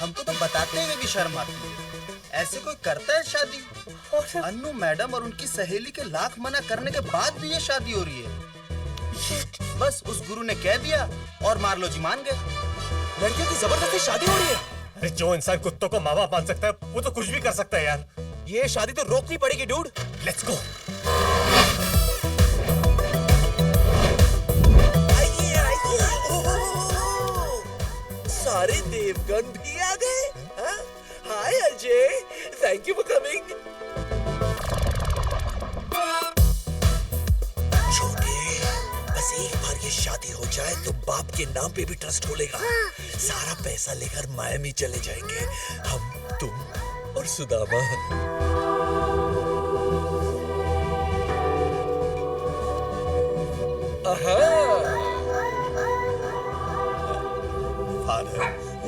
हमको तो बताते हुए भी शर्म आती है. ऐसे कोई करता है शादी? अन्नू मैडम और उनकी सहेली के लाख मना करने के बाद भी ये शादी हो रही है. बस उस गुरु ने कह दिया और मार्लो जी मान गए. लड़कियों की जबरदस्ती शादी हो रही है. अरे जो इंसान कुत्तों को माँ बाप मान सकता है वो तो कुछ भी कर सकता है यार. ये शादी तो रोकनी पड़ेगी डूड. Let's go. सारे देवगण भी आ गए. Hi Ajay, thank you for coming. छोटे, बस एक बार ये शादी हो जाए तो बाप के नाम पे भी ट्रस्ट खोलेगा. सारा पैसा लेकर मायामी चले जाएंगे हम, तुम और सुदामा.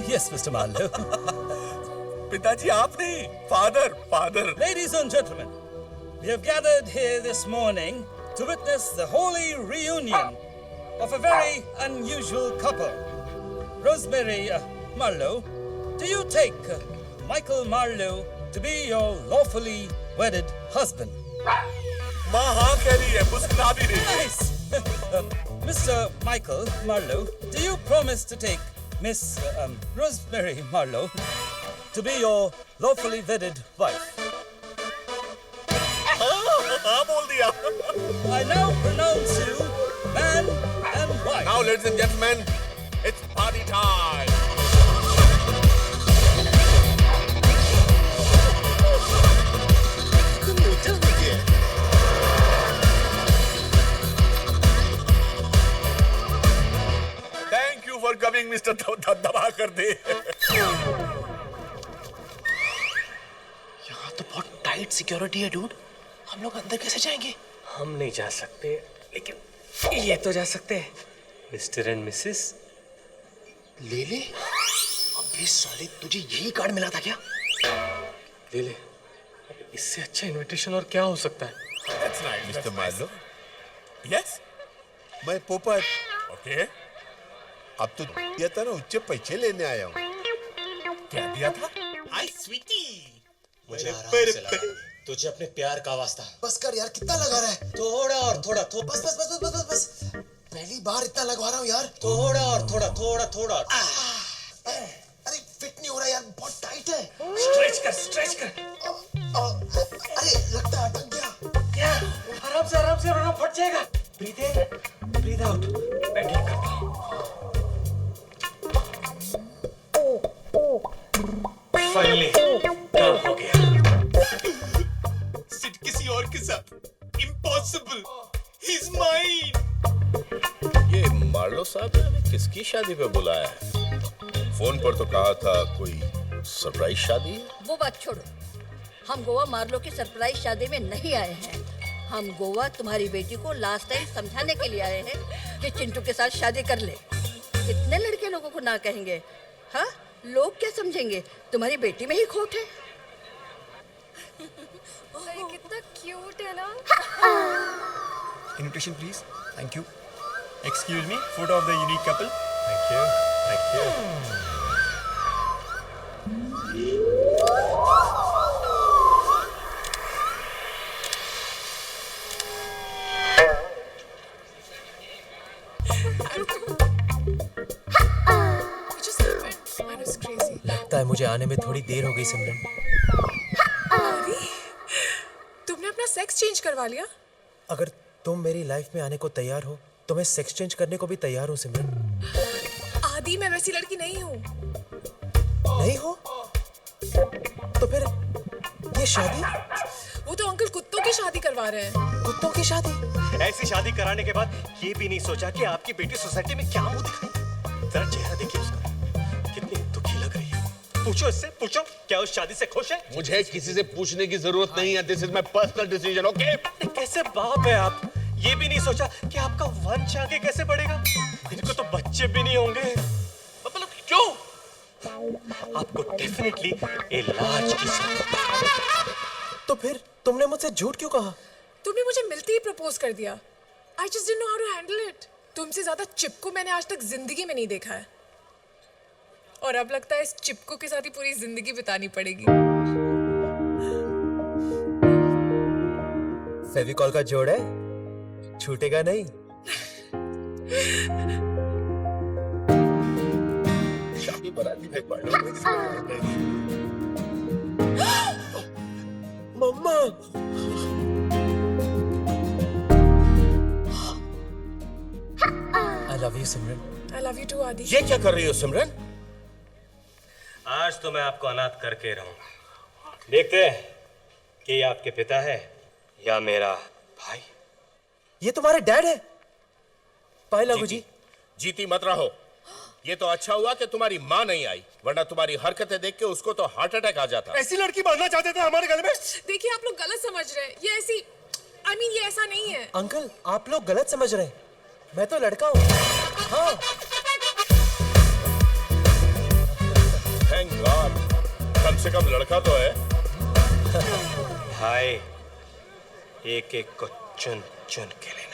Yes, Mr. Marlowe. पिताजी आप नहीं, father. Ladies and gentlemen, we have gathered here this morning to witness the holy reunion of a very unusual couple. Rosemary Marlowe, do you take Michael Marlowe to be your lawfully wedded husband? माँ हाँ कह रही है, मुस्कुरा भी रही है. Nice. Mr. Michael Marlowe, do you promise to take Miss Rosemary Marlowe to be your lawfully wedded wife. हाँ बोल दिया. I now pronounce you man and wife. Now, ladies and gentlemen, it's party time. Thank you for coming, Mr. दबा कर दे. यहाँ तो बहुत tight security है dude. हम लोग अंदर कैसे जाएंगे? हम नहीं जा सकते, लेकिन ये तो जा सकते हैं. मिस्टर एंड मिसेस ले ले. अबे साले तुझे यही कार्ड मिला था क्या? ले ले. इससे अच्छा इनविटेशन और क्या हो सकता है? That's nice, Mr. Marlowe. Yes. मैं पोपट. Okay. अब तो दिया था ना, उच्च पैसे लेने आया हूँ. क्या दिया था? हाय स्वीटी. मुझे आराम से लगा. तुझे अपने प्यार का वास्ता. बस कर यार, कितना लगा रहा है? थोड़ा और थोड़ा बस बस बस बस बस बस. पहली बार इतना लगवा रहा हूँ यार. थोड़ा और थोड़ा थोड़ा थोड़ा. अरे फिट नहीं हो रहा यार, बहुत टाइट है. स्ट्रेच कर, स्ट्रेच कर. अरे लगता है अटक गया. क्या? आराम से वरना फट जाएगा. ब्रीथ इन, ब्रीथ आउट. बैठिए करता हूँ. फाइनली काम हो गया. सिट किसी और के साथ. Impossible. He's mine. ये मार्लो साहब ने हमें किसकी शादी पे बुलाया है? फोन पर तो कहा था कोई सरप्राइज शादी है. वो बात छोड़ो. हम गोवा मार्लो की सरप्राइज शादी में नहीं आए हैं. हम गोवा तुम्हारी बेटी को लास्ट टाइम समझाने के लिए आए हैं कि चिंटू के साथ शादी कर ले. कितने लड़के लोगों को ना कहेंगे? हाँ, लोग क्या समझेंगे? तुम्हारी बेटी में ही खोट है. अरे कितना क्यूट है ना. Invitation please. Thank you. Excuse me. Photo of the unique couple. Thank you. Thank you. लगता है मुझे आने में थोड़ी देर हो गई सिमरन. अरे तुमने अपना सेक्स चेंज करवा लिया? अगर तुम मेरी लाइफ में आने को तैयार हो तो मैं सेक्स चेंज करने को भी तैयार हूँ सिमरन. आदि, मैं वैसी लड़की नहीं हूँ. नहीं हो? तो फिर ये शादी? वो तो अंकल कुत्तों की शादी करवा रहे हैं. कुत्तों की शादी? ऐसी शादी कराने के बाद ये भी नहीं सोचा कि आपकी बेटी सोसाइटी में क्या मुंह दिखाए. जरा चेहरा देखिए उसका, कितनी दुखी लग रही है. पूछो इससे, पूछो क्या उस शादी से खुश है? मुझे किसी से पूछने की जरूरत नहीं है. This is my personal decision. Okay. कैसे बाप है आप? ये भी नहीं सोचा कि आपका वंश आगे कैसे बढ़ेगा? इनको तो बच्चे भी नहीं होंगे. मतलब क्यों? आपको डेफिनेटली इलाज की जरूरत है. तो फिर तुमने मुझसे झूठ क्यों कहा? तुमने मुझे मिलते ही प्रपोज कर दिया. I just didn't know how to handle it. तुमसे ज्यादा चिपको मैंने आज तक जिंदगी में नहीं देखा है. और अब लगता है इस चिपको के साथ ही पूरी जिंदगी बितानी पड़ेगी. फेविकॉल का जोड़ है, छूटेगा नहीं. शादी बराती में पढ़ मम्मा. I love you Simran. I love you too आदि. ये क्या कर रही हो सिमरन? आज तो मैं आपको अनाथ करके रहूंगा. देखते हैं कि ये आपके पिता है या मेरा भाई. ये तुम्हारे डैड है? पाए लागू जी. जीती मत रहो. ये तो अच्छा हुआ कि तुम्हारी माँ नहीं आई, वरना तुम्हारी हरकतें देख के उसको तो हार्ट अटैक आ जाता. ऐसी लड़की बांधना चाहते थे हमारे गले में. देखिए आप लोग गलत समझ रहे हैं. ये ऐसी ये ऐसा नहीं है. अंकल आप लोग गलत समझ रहे हैं. मैं तो लड़का हूँ. हाँ. Thank God. कम से कम लड़का तो है. भाई एक एक को चुन चुन के लेना.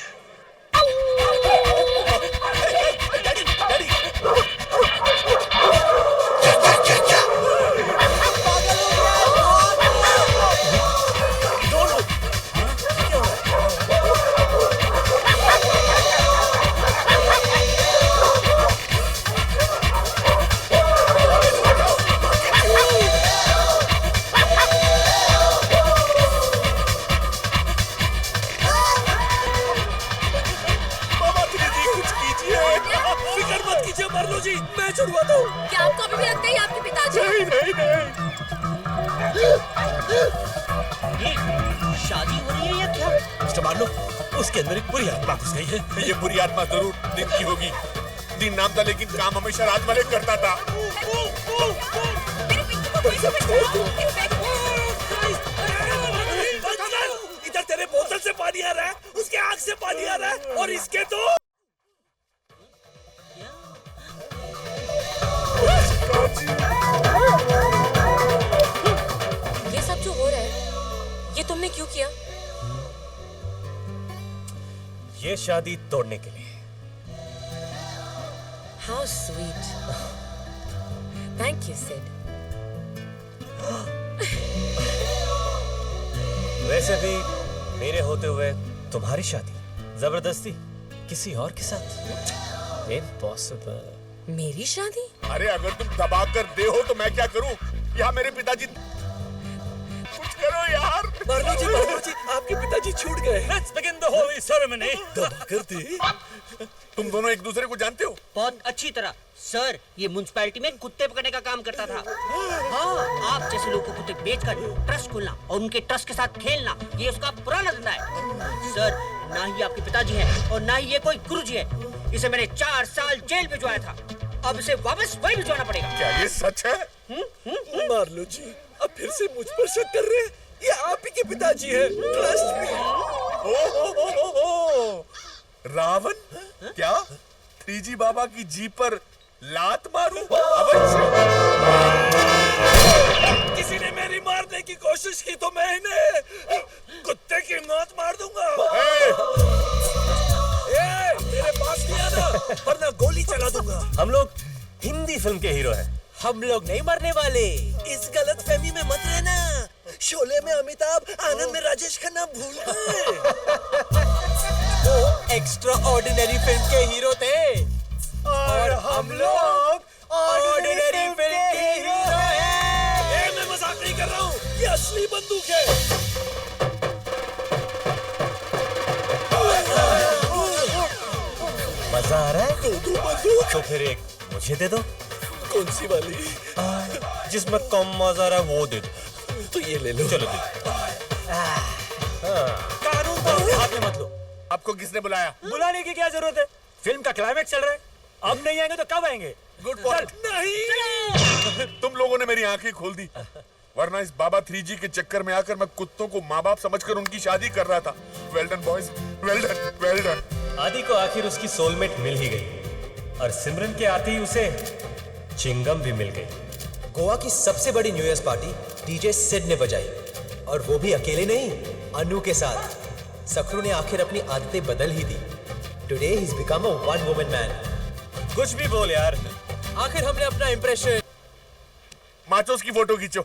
शादी हो रही है या क्या? मिस्टर मार्लो, उसके अंदर एक बुरी आत्मा घुस गई है। ये बुरी आत्मा जरूर दिन की होगी। दिन नाम था लेकिन काम हमेशा रात वाले करता था। इधर तेरे बोतल से पानी आ रहा है, उसके आंख से पानी आ रहा है, और इसके तो ये सब जो हो रहा है, ये तुमने क्यों किया? ये शादी तोड़ने के लिए। How sweet. Thank you, Sid. वैसे भी मेरे होते हुए तुम्हारी शादी जबरदस्ती किसी और के साथ? इम्पॉसिबल। मेरी शादी? अरे अगर तुम दबा कर दे हो तो मैं क्या करूं? यहाँ मेरे पिताजी, कुछ करो यार। मार्लो जी, आपके पिताजी छूट गए। Let's begin the holy ceremony. दबा कर दे। तुम दोनों एक दूसरे को जानते हो? बहुत अच्छी तरह सर। ये म्युनिसिपैलिटी में कुत्ते पकड़ने का काम करता था। हाँ, आप जैसे लोगों को कुत्ते बेचकर ट्रस्ट खोलना और उनके ट्रस्ट के साथ खेलना, ये उसका पुराना धंधा है। सर, ना ही आपके पिताजी हैं और ना ही ये कोई गुरुजी है। इसे मैंने 4 साल जेल भिजवाया था, अब इसे वापस वही भिजवाना पड़ेगा। क्या ये सच है? मार्लो जी, अब फिर से मुझ पर शक कर रहे हैं? ये आप ही के पिताजी हैं। Trust me. रावण, क्या 3G बाबा की जीप पर लात मारूं? अवश्य। किसी ने मेरी मारने की कोशिश की तो मैं इन्हें कुत्ते की मौत मार दूंगा। मेरे पास नहीं आना, वरना गोली चला दूंगा। हम लोग हिंदी फिल्म के हीरो हैं। हम लोग नहीं मरने वाले। इस गलतफहमी में मत रहना। शोले में अमिताभ, आनंद में राजेश खन्ना भूल गए। वो एक्स्ट्रा ऑर्डिनरी फिल्म के हीरो थे और हम लोग ऑर्डिनरी फिल्म के हीरो हैं। मैं मजाक नहीं कर रहा हूँ, ये असली बंदूक है। मजा आ रहा है? तो फिर एक मुझे दे दो। कौन सी वाली? जिसमें कम मजा आ रहा है वो दे दो। तो ये ले लो। चलो दे। कानून तो अपने हाथ में मत लो। आपको किसने बुलाया? बुलाने की क्या जरूरत है? फिल्म का क्लाइमेक्स चल रहा है। अब नहीं आएंगे तो कब आएंगे? Good point. नहीं, तुम लोगों ने मेरी आंखें खोल दी, वरना इस बाबा 3G के चक्कर में आकर मैं कुत्तों को माँ बाप समझकर उनकी शादी कर रहा था। Well done boys, well done, well done. आदि को आखिर उसकी सोलमेट मिल ही गई और सिमरन के आते ही उसे चिंगम भी मिल गई। गोवा की सबसे बड़ी new year party DJ Sid ने बजाई, और वो भी अकेले नहीं, अनु के साथ। सखरू ने आखिर अपनी आदतें बदल ही दी। Today he is become a one woman man. कुछ भी बोल यार। आखिर हमने अपना इंप्रेशन। माचोस की फोटो खींचो।